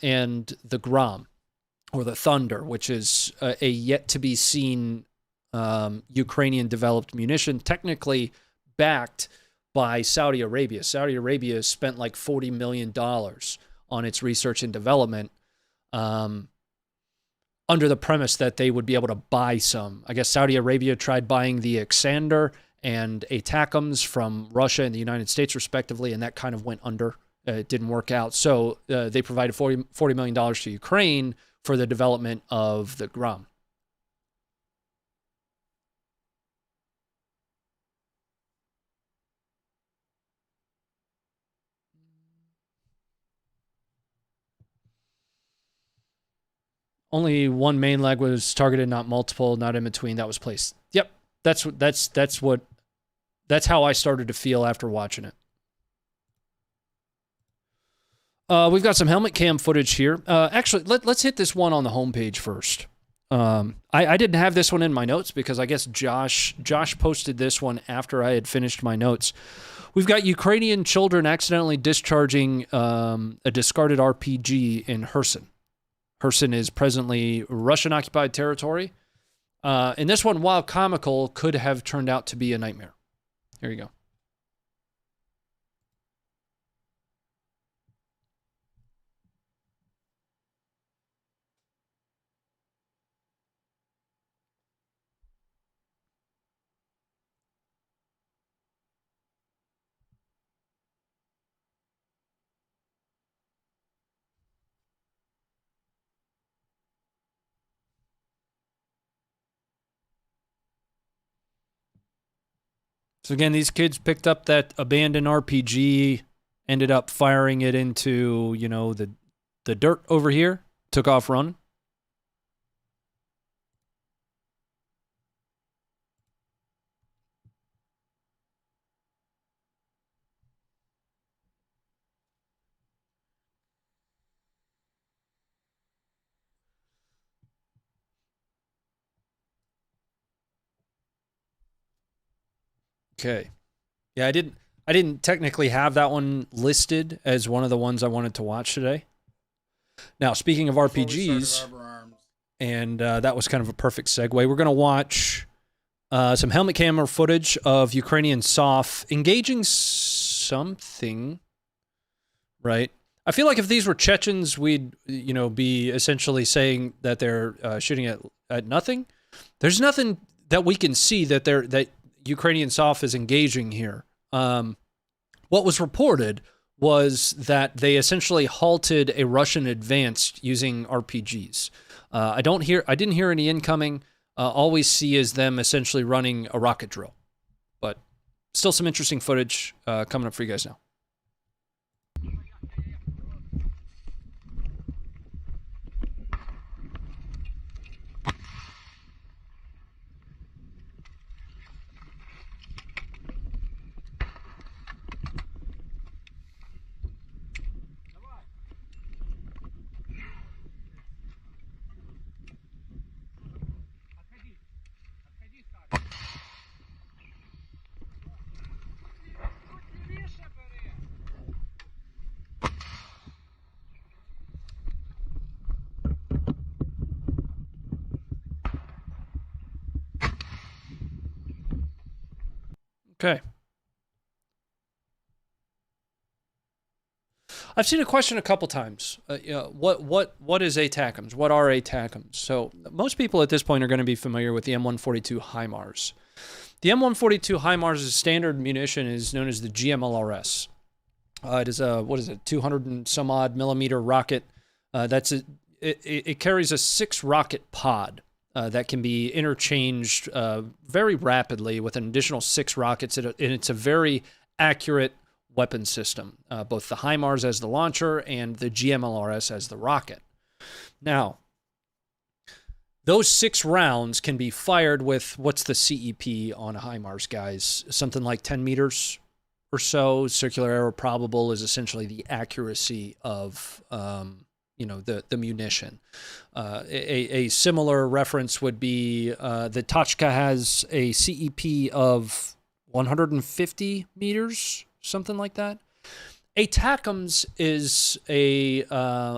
and the Grom, or the Thunder, which is a yet-to-be-seen Ukrainian-developed munition, technically backed by Saudi Arabia. Saudi Arabia spent like $40 million on its research and development under the premise that they would be able to buy some. I guess Saudi Arabia tried buying the Ixander and ATACMS from Russia and the United States, respectively, and that kind of went under. It didn't work out. So they provided $40 million to Ukraine for the development of the Grom. Only one main leg was targeted, not multiple, not in between. That was placed. Yep, that's how I started to feel after watching it. We've got some helmet cam footage here. Actually, let's hit this one on the homepage first. I didn't have this one in my notes because I guess Josh posted this one after I had finished my notes. We've got Ukrainian children accidentally discharging a discarded RPG in Kherson. Kherson is presently Russian-occupied territory. And this one, while comical, could have turned out to be a nightmare. Here you go. So again, these kids picked up that abandoned RPG, ended up firing it into, the dirt over here, took off running. Okay. Yeah, I didn't technically have that one listed as one of the ones I wanted to watch today. Now, speaking of RPGs, and that was kind of a perfect segue, we're going to watch some helmet camera footage of Ukrainian SOF engaging something, right? I feel like if these were Chechens, we'd, be essentially saying that they're shooting at nothing. There's nothing that we can see that Ukrainian SOF is engaging here. What was reported was that they essentially halted a Russian advance using RPGs. I didn't hear any incoming. All we see is them essentially running a rocket drill. But still some interesting footage coming up for you guys now. Okay. I've seen a question a couple times. What is ATACMS? What are ATACMS? So most people at this point are going to be familiar with the M142 HIMARS. The M142 HIMARS' standard munition is known as the GMLRS. It is a 200 and some odd millimeter rocket. It carries a 6 rocket pod. That can be interchanged very rapidly with an additional 6 rockets, and it's a very accurate weapon system, both the HIMARS as the launcher and the GMLRS as the rocket. Now, those 6 rounds can be fired with, what's the CEP on a HIMARS, guys? Something like 10 meters or so. Circular error probable is essentially the accuracy of the munition. A similar reference would be the Tachka has a CEP of 150 meters, something like that. ATACMS is a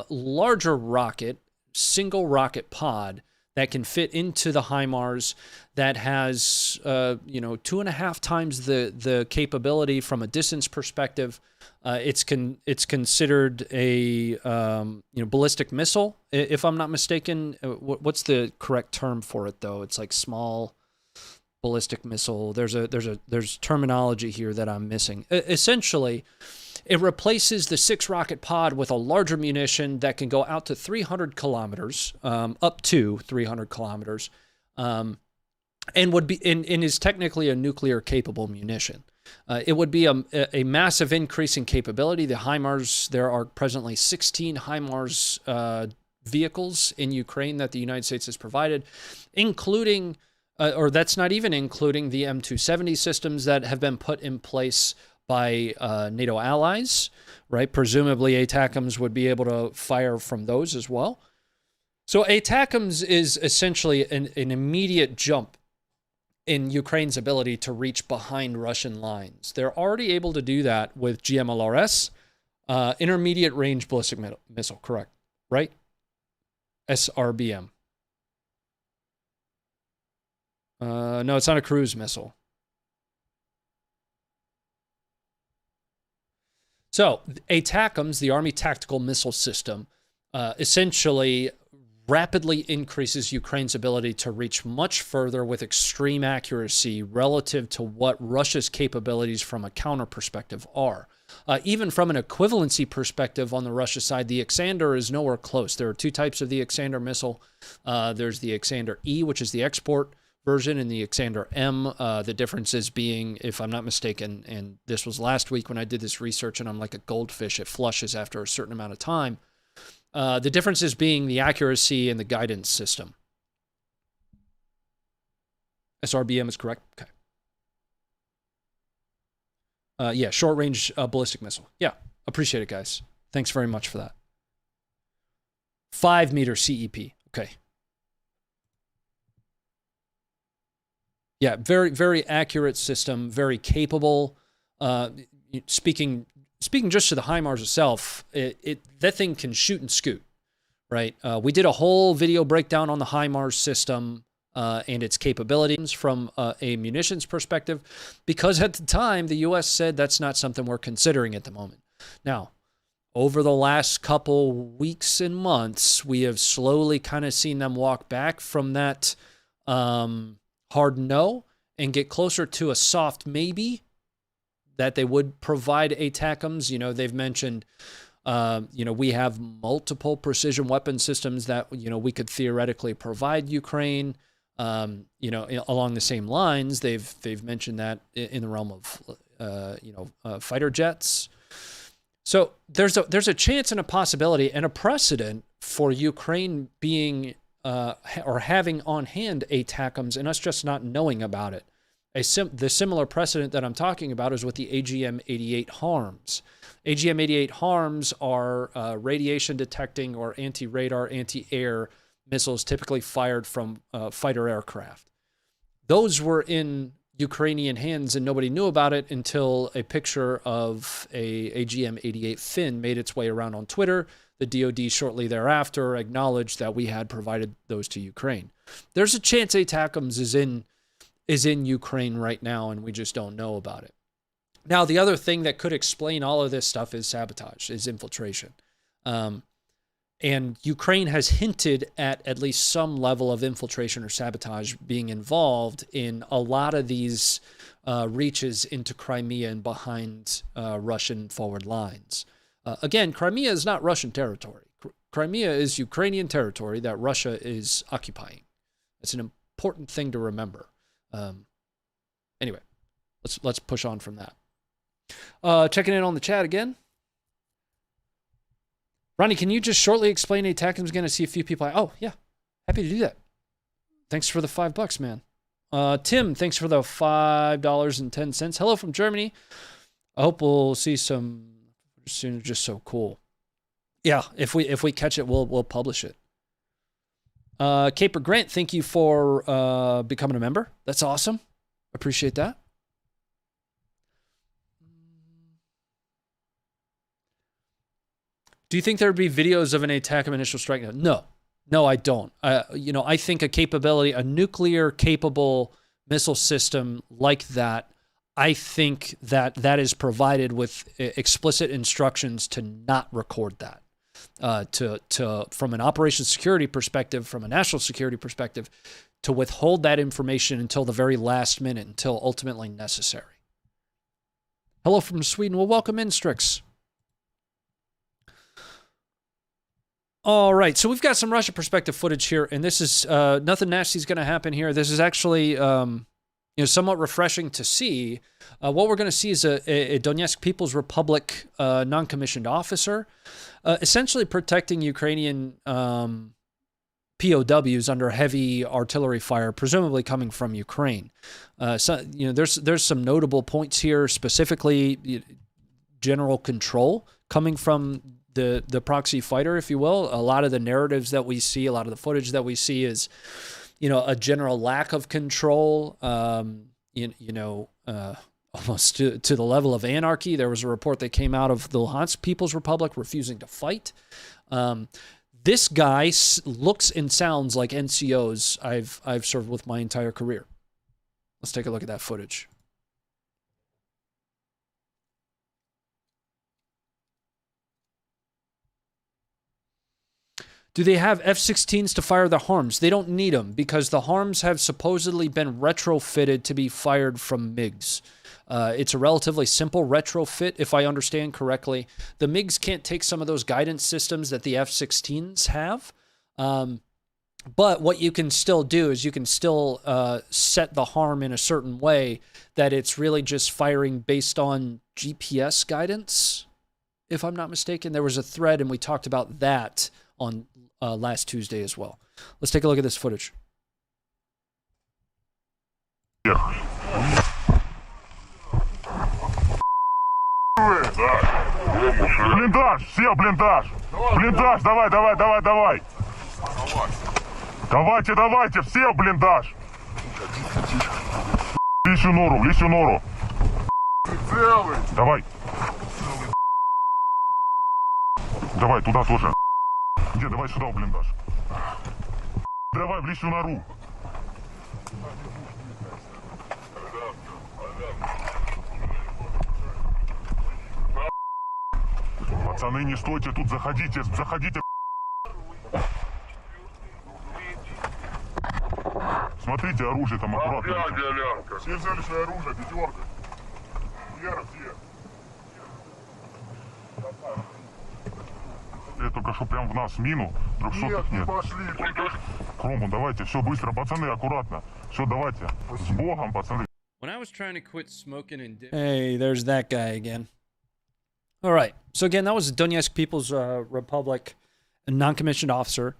larger rocket, single rocket pod that can fit into the HIMARS, that has 2.5 times the capability from a distance perspective. It's considered a ballistic missile, if I'm not mistaken. What's the correct term for it though? It's like small ballistic missile. There's terminology here that I'm missing. Essentially, it replaces the 6 rocket pod with a larger munition that can go out to 300 kilometers, up to 300 kilometers, and is technically a nuclear capable munition. It would be a massive increase in capability. The HIMARS, there are presently 16 HIMARS vehicles in Ukraine that the United States has provided, including, or that's not even including the M270 systems that have been put in place by NATO allies, right? Presumably ATACMS would be able to fire from those as well. So ATACMS is essentially an immediate jump in Ukraine's ability to reach behind Russian lines. They're already able to do that with GMLRS, intermediate range ballistic missile, correct, right? SRBM. No, it's not a cruise missile. So, ATACMS, the Army Tactical Missile System, essentially rapidly increases Ukraine's ability to reach much further with extreme accuracy relative to what Russia's capabilities from a counter perspective are. Even from an equivalency perspective on the Russia side, the Xander is nowhere close. There are two types of the Xander missile. There's the Xander E, which is the export version, and the Xander M. The differences being, if I'm not mistaken, and this was last week when I did this research, and I'm like a goldfish, it flushes after a certain amount of time. The differences being the accuracy and the guidance system. SRBM is correct? Okay. Yeah, short-range ballistic missile. Yeah, appreciate it, guys. Thanks very much for that. 5-meter CEP. Okay. Yeah, very, very accurate system, very capable. Speaking just to the HIMARS itself, that thing can shoot and scoot, right? We did a whole video breakdown on the HIMARS system and its capabilities from a munitions perspective, because at the time, the U.S. said that's not something we're considering at the moment. Now, over the last couple weeks and months, we have slowly kind of seen them walk back from that hard no and get closer to a soft maybe that they would provide ATACMS. You know, they've mentioned, we have multiple precision weapon systems that, we could theoretically provide Ukraine. Along the same lines, they've mentioned that in the realm of, fighter jets. So there's a chance and a possibility and a precedent for Ukraine being or having on hand ATACMS and us just not knowing about it. The similar precedent that I'm talking about is with the AGM-88 HARMS. AGM-88 HARMS are radiation detecting or anti-radar, anti-air missiles typically fired from fighter aircraft. Those were in Ukrainian hands and nobody knew about it until a picture of a AGM-88 fin made its way around on Twitter. The DoD shortly thereafter acknowledged that we had provided those to Ukraine. There's a chance ATACMS is in Ukraine right now and we just don't know about it. Now, the other thing that could explain all of this stuff is sabotage, is infiltration. And Ukraine has hinted at least some level of infiltration or sabotage being involved in a lot of these reaches into Crimea and behind Russian forward lines. Again, Crimea is not Russian territory. Crimea is Ukrainian territory that Russia is occupying. It's an important thing to remember. Anyway, let's push on from that. Checking in on the chat again. Ronnie, can you just shortly explain ATACMS again? I see a few people. Oh, yeah. Happy to do that. Thanks for the $5, man. Tim, thanks for the $5.10. Hello from Germany. I hope we'll see some soon. Just so cool. Yeah, if we catch it, we'll publish it. Caper Grant, thank you for becoming a member. That's awesome. Appreciate that. Do you think there would be videos of an ATACMS initial strike? No, I don't. I think a nuclear capable missile system like that, I think that is provided with explicit instructions to not record that. From an operations security perspective, from a national security perspective, to withhold that information until the very last minute, until ultimately necessary. Hello from Sweden. Well, welcome in, Strix. All right, so we've got some Russia perspective footage here, and this is nothing nasty is going to happen here. This is actually somewhat refreshing to see. What we're going to see is a Donetsk People's Republic non-commissioned officer essentially protecting Ukrainian POWs under heavy artillery fire, presumably coming from Ukraine. There's some notable points here, specifically general control coming from the proxy fighter, if you will. A lot of the narratives that we see, a lot of the footage that we see is, a general lack of control, almost to the level of anarchy. There was a report that came out of the Luhansk People's Republic refusing to fight. This guy looks and sounds like NCOs I've served with my entire career. Let's take a look at that footage. Do they have F-16s to fire the HARMs? They don't need them because the HARMs have supposedly been retrofitted to be fired from MiGs. It's a relatively simple retrofit, if I understand correctly. The MiGs can't take some of those guidance systems that the F-16s have. But what you can still do is you can still set the HARM in a certain way that it's really just firing based on GPS guidance, if I'm not mistaken. There was a thread, and we talked about that on last Tuesday as well. Let's take a look at this footage. Блиндаж, все, блиндаж. Блиндаж, давай, давай, давай, давай. Давайте, давайте, все, блиндаж. Лисью нору, лисью нору. Давай. Давай, туда тоже. Где, давай сюда, в блиндаж. Давай в лисью нору. Пацаны, не стойте тут, заходите, заходите. Смотрите, оружие там аккуратно. Все взяли свое оружие, пятерка. Вера, все. Только что прям в нас мину, 300-х нет. Пошли. Крому, давайте, все быстро, пацаны, аккуратно. Все, давайте. С Богом, пацаны. Hey, there's that guy again. All right. So again, that was the Donetsk People's Republic, a non-commissioned officer,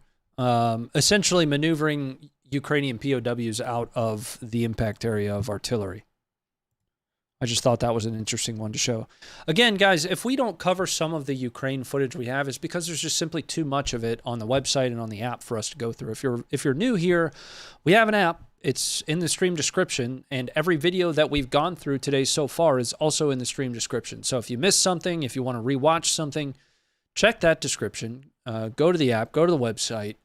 essentially maneuvering Ukrainian POWs out of the impact area of artillery. I just thought that was an interesting one to show. Again, guys, if we don't cover some of the Ukraine footage we have, it's because there's just simply too much of it on the website and on the app for us to go through. If you're new here, we have an app. It's in the stream description, and every video that we've gone through today so far is also in the stream description. So if you missed something, if you want to rewatch something, check that description. Go to the app, go to the website.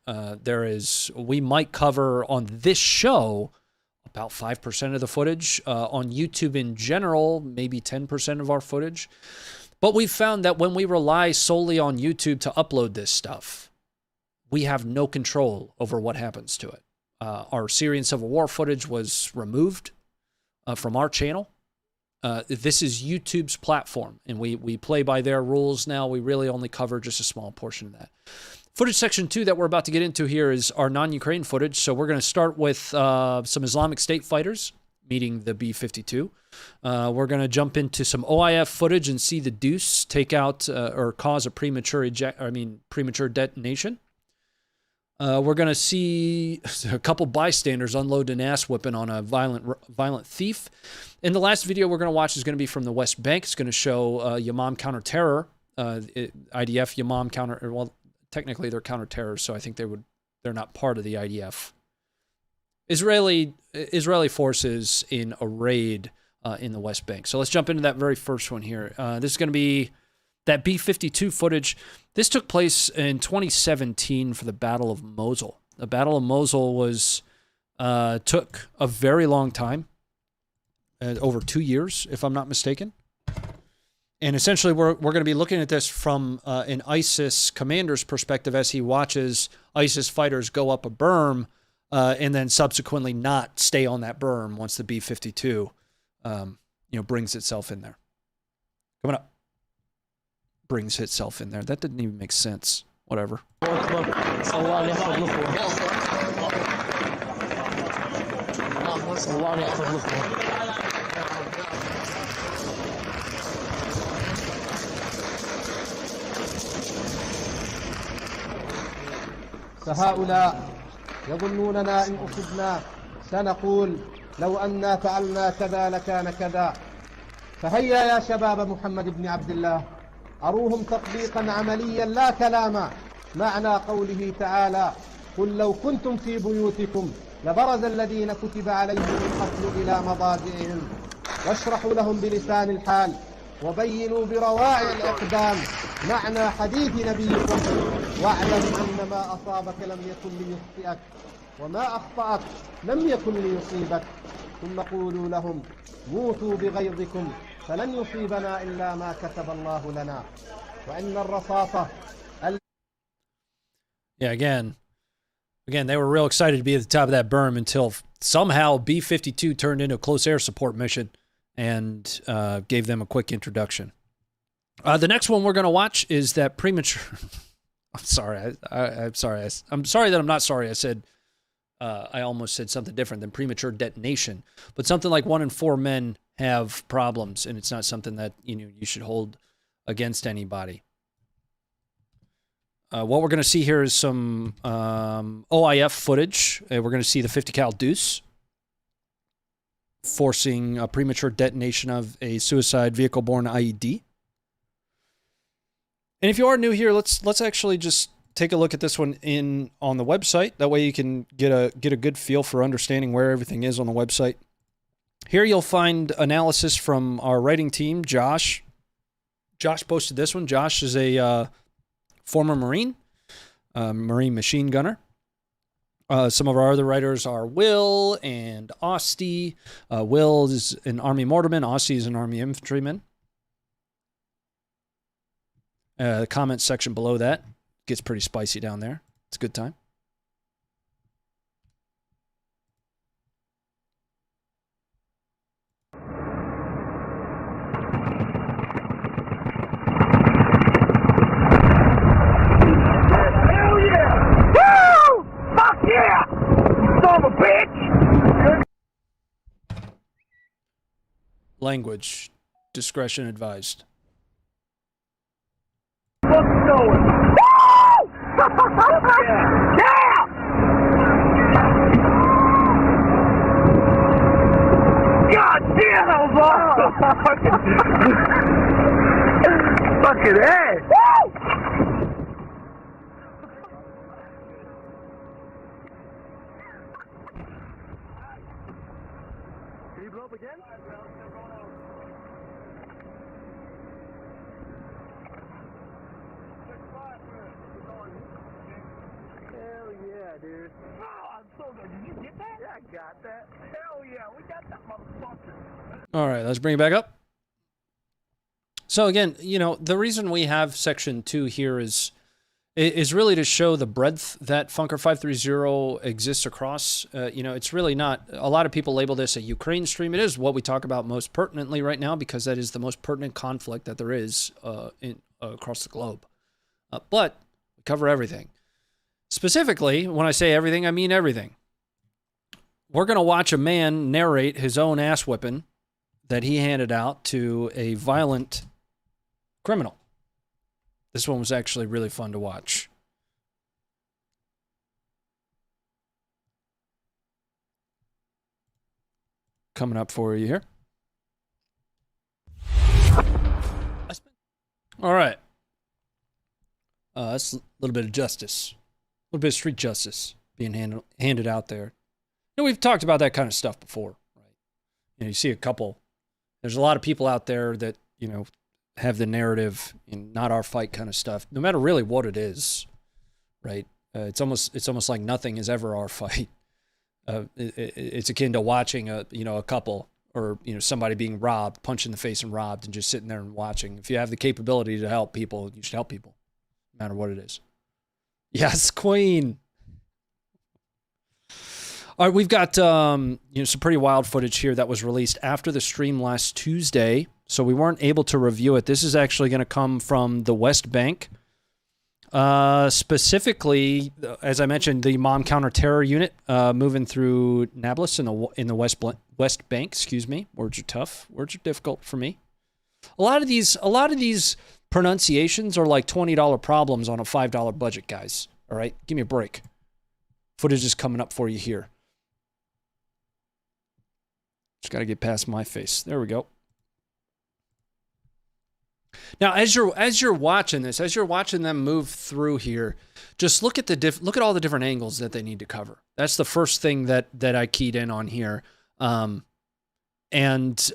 We might cover on this show about 5% of the footage. On YouTube in general, maybe 10% of our footage. But we've found that when we rely solely on YouTube to upload this stuff, we have no control over what happens to it. Our Syrian Civil War footage was removed from our channel. This is YouTube's platform, and we play by their rules now. We really only cover just a small portion of that. Footage section 2 that we're about to get into here is our non-Ukraine footage. So we're going to start with some Islamic State fighters meeting the B-52. We're going to jump into some OIF footage and see the Deuce take out or cause a premature detonation. We're going to see a couple bystanders unload an ass whipping on a violent thief. And the last video we're going to watch is going to be from the West Bank. It's going to show Yamam counter-terror, IDF Yamam counter. Well, technically they're counter-terror, so I think they're not part of the IDF. Israeli forces in a raid in the West Bank. So let's jump into that very first one here. This is going to be that B-52 footage. This took place in 2017 for the Battle of Mosul. The Battle of Mosul took a very long time, over 2 years, if I'm not mistaken. And essentially, we're going to be looking at this from an ISIS commander's perspective as he watches ISIS fighters go up a berm and then subsequently not stay on that berm once the B-52 brings itself in there. Coming up. Brings itself in there. That didn't even make sense. Whatever. فهؤلاء يظنوننا إن أصبنا سنقول لو أننا فعلنا كذا لكان كذا. فهيا يا شباب محمد بن عبد الله، أروهم تطبيقا عمليا لا كلاما معنى قوله تعالى: قل لو كنتم في بيوتكم لبرز الذين كتب عليهم القتل إلى مضاجعهم واشرحوا لهم بلسان الحال وبينوا برواعي الإقدام معنى حديث نبيكم واعلم أن ما أصابك لم يكن ليخطئك وما أخطأك لم يكن ليصيبك ثم قولوا لهم موتوا بغيظكم فلن يصيبنا إلا ما كتب الله لنا وإن الرصاصة. Yeah, again, they were real excited to be at the top of that berm until somehow B-52 turned into a close air support mission and gave them a quick introduction. The next one we're going to watch is that premature... I'm sorry. I'm sorry. I'm sorry that I'm not sorry. I said... I almost said something different than premature detonation. But something like 1 in 4 men have problems, and it's not something that you should hold against anybody. What we're going to see here is some OIF footage. We're going to see the 50 cal deuce forcing a premature detonation of a suicide vehicle-borne IED. And if you are new here, let's actually just take a look at this one on the website. That way you can get a good feel for understanding where everything is on the website. Here you'll find analysis from our writing team, Josh. Josh posted this one. Josh is a former Marine, Marine machine gunner. Some of our other writers are Will and Austie. Will is an Army mortarman. Austie is an Army infantryman. The comment section below that gets pretty spicy down there. It's a good time. Language. Discretion advised. What's going? Woo! Yeah! God damn, that was awesome! Fucking hey! Woo! Can you blow up again? Hell yeah, dude. Oh, I'm so good. Did you get that? Yeah, I got that. Hell yeah, we got that motherfucker. All right, let's bring it back up. So again, the reason we have section 2 here is really to show the breadth that Funker 530 exists across. It's really not, a lot of people label this a Ukraine stream. It is what we talk about most pertinently right now because that is the most pertinent conflict that there is across the globe. But we cover everything. Specifically, when I say everything, I mean everything. We're going to watch a man narrate his own ass whipping that he handed out to a violent criminal. This one was actually really fun to watch. Coming up for you here. All right. That's a little bit of justice. A little bit of street justice being handed out there. We've talked about that kind of stuff before, right? You see a couple. There's a lot of people out there that, have the narrative, not our fight kind of stuff, no matter really what it is, right? It's almost like nothing is ever our fight. It's akin to watching a couple or somebody being robbed, punched in the face and robbed, and just sitting there and watching. If you have the capability to help people, you should help people, no matter what it is. Yes, Queen. All right, we've got some pretty wild footage here that was released after the stream last Tuesday, so we weren't able to review it. This is actually going to come from the West Bank. Specifically, as I mentioned, the Mom Counter-Terror Unit moving through Nablus in the West Bank. Excuse me. Words are tough. Words are difficult for me. A lot of these pronunciations are like $20 problems on a $5 budget, guys. All right, give me a break. Footage is coming up for you here. Just got to get past my face. There we go. Now, as you're watching this, as you're watching them move through here, just look at all the different angles that they need to cover. That's the first thing that I keyed in on here. And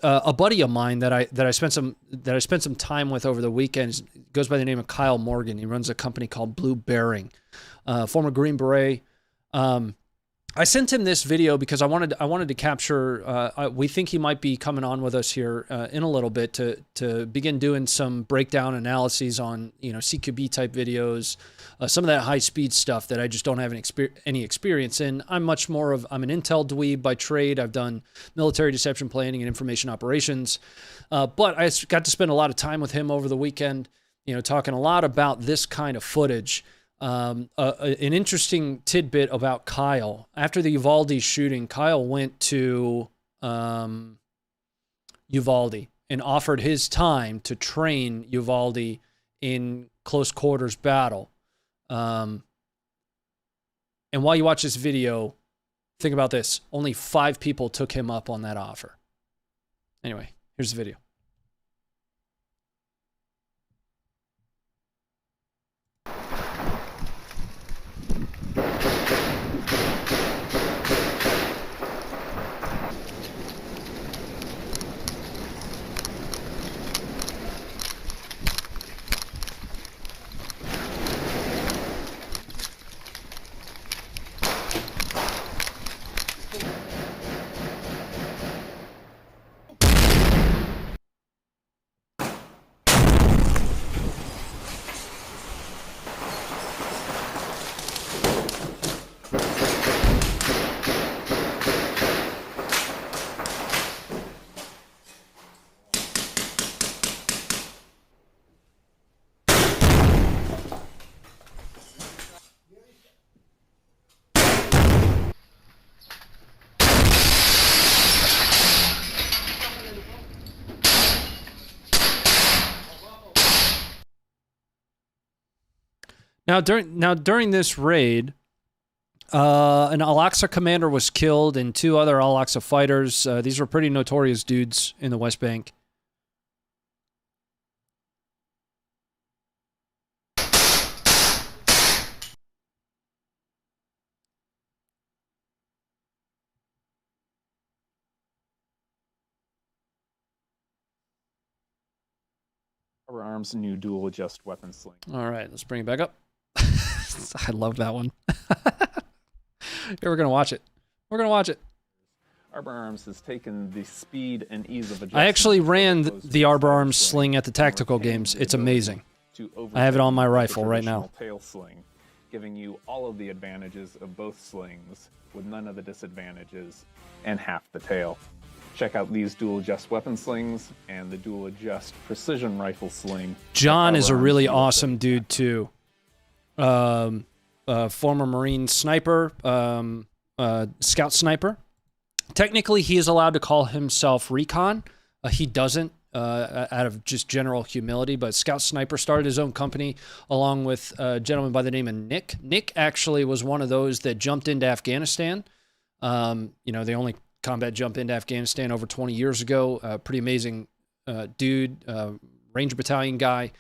a buddy of mine that I spent some time with over the weekend goes by the name of Kyle Morgan. He runs a company called Blue Bearing, former Green Beret. I sent him this video because I wanted to capture. We think he might be coming on with us here in a little bit to begin doing some breakdown analyses on CQB type videos, some of that high speed stuff that I just don't have any experience in. I'm much more of I'm an intel dweeb by trade. I've done military deception planning and information operations, but I got to spend a lot of time with him over the weekend. Talking a lot about this kind of footage. An interesting tidbit about Kyle. After the Uvalde shooting, Kyle went to Uvalde and offered his time to train Uvalde in close quarters battle. And while you watch this video, think about this. Only 5 people took him up on that offer. Anyway, here's the video. Now during this raid, an Al-Aqsa commander was killed and 2 other Al-Aqsa fighters. These were pretty notorious dudes in the West Bank. Harbor Arms' new dual adjust weapon sling. All right, let's bring it back up. I love that one. Here, we're going to watch it. We're going to watch it. Arbor Arms has taken the speed and ease of adjustment. I actually ran the Arbor Arms sling at the tactical games. It's amazing. I have it on my rifle right now. Tail sling, giving you all of the advantages of both slings with none of the disadvantages and half the tail. Check out these dual adjust weapon slings and the dual adjust precision rifle sling. John is a really awesome dude too. Former Marine sniper, scout sniper. Technically, he is allowed to call himself recon. He doesn't, out of just general humility, but Scout Sniper started his own company along with a gentleman by the name of Nick. Nick actually was one of those that jumped into Afghanistan. The only combat jump into Afghanistan over 20 years ago. Pretty amazing dude, Ranger Battalion guy.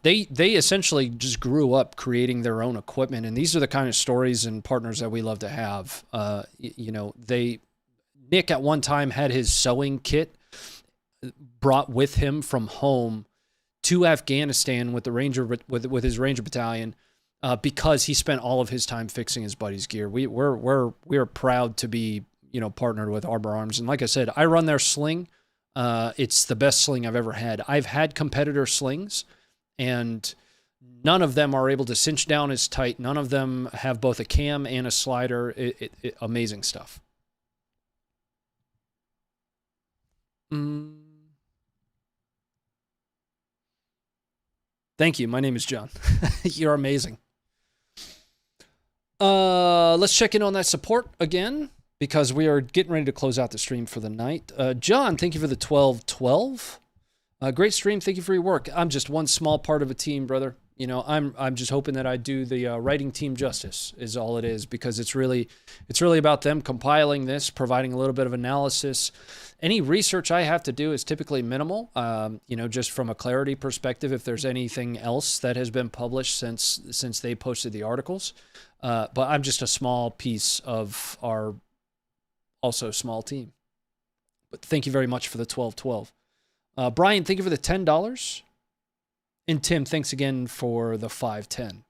They essentially just grew up creating their own equipment, and these are the kind of stories and partners that we love to have. Nick at one time had his sewing kit brought with him from home to Afghanistan with the with his Ranger Battalion because he spent all of his time fixing his buddy's gear. We're proud to be partnered with Arbor Arms, and like I said, I run their sling. It's the best sling I've ever had. I've had competitor slings, and none of them are able to cinch down as tight. None of them have both a cam and a slider. Amazing stuff. Thank you. My name is John. You're amazing. Let's check in on that support again, because we are getting ready to close out the stream for the night. John, thank you for the 1212. Great stream. Thank you for your work. I'm just one small part of a team, brother. I'm just hoping that I do the writing team justice is all it is, because it's really about them compiling this, providing a little bit of analysis. Any research I have to do is typically minimal, just from a clarity perspective, if there's anything else that has been published since they posted the articles. But I'm just a small piece of our also small team. But thank you very much for the 1212. Brian, thank you for the $10. And Tim, thanks again for the 510.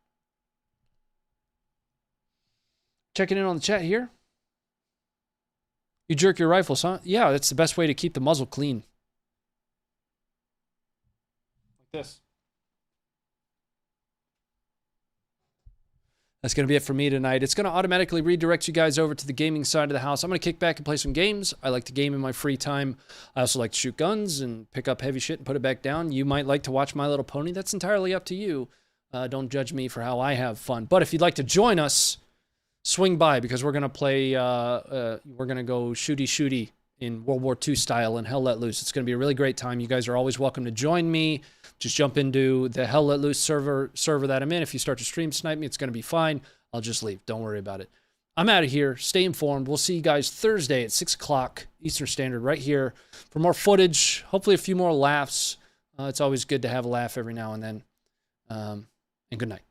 Checking in on the chat here. You jerk your rifles, huh? Yeah, that's the best way to keep the muzzle clean. Like this. That's going to be it for me tonight. It's going to automatically redirect you guys over to the gaming side of the house. I'm going to kick back and play some games. I like to game in my free time. I also like to shoot guns and pick up heavy shit and put it back down. You might like to watch My Little Pony. That's entirely up to you. Don't judge me for how I have fun. But if you'd like to join us, swing by, because we're going to play, we're going to go shooty in World War II style and Hell Let Loose. It's going to be a really great time. You guys are always welcome to join me. Just jump into the Hell Let Loose server that I'm in. If you start to stream snipe me, it's going to be fine. I'll just leave. Don't worry about it. I'm out of here. Stay informed. We'll see you guys Thursday at 6 o'clock Eastern Standard right here for more footage, hopefully a few more laughs. It's always good to have a laugh every now and then. And good night.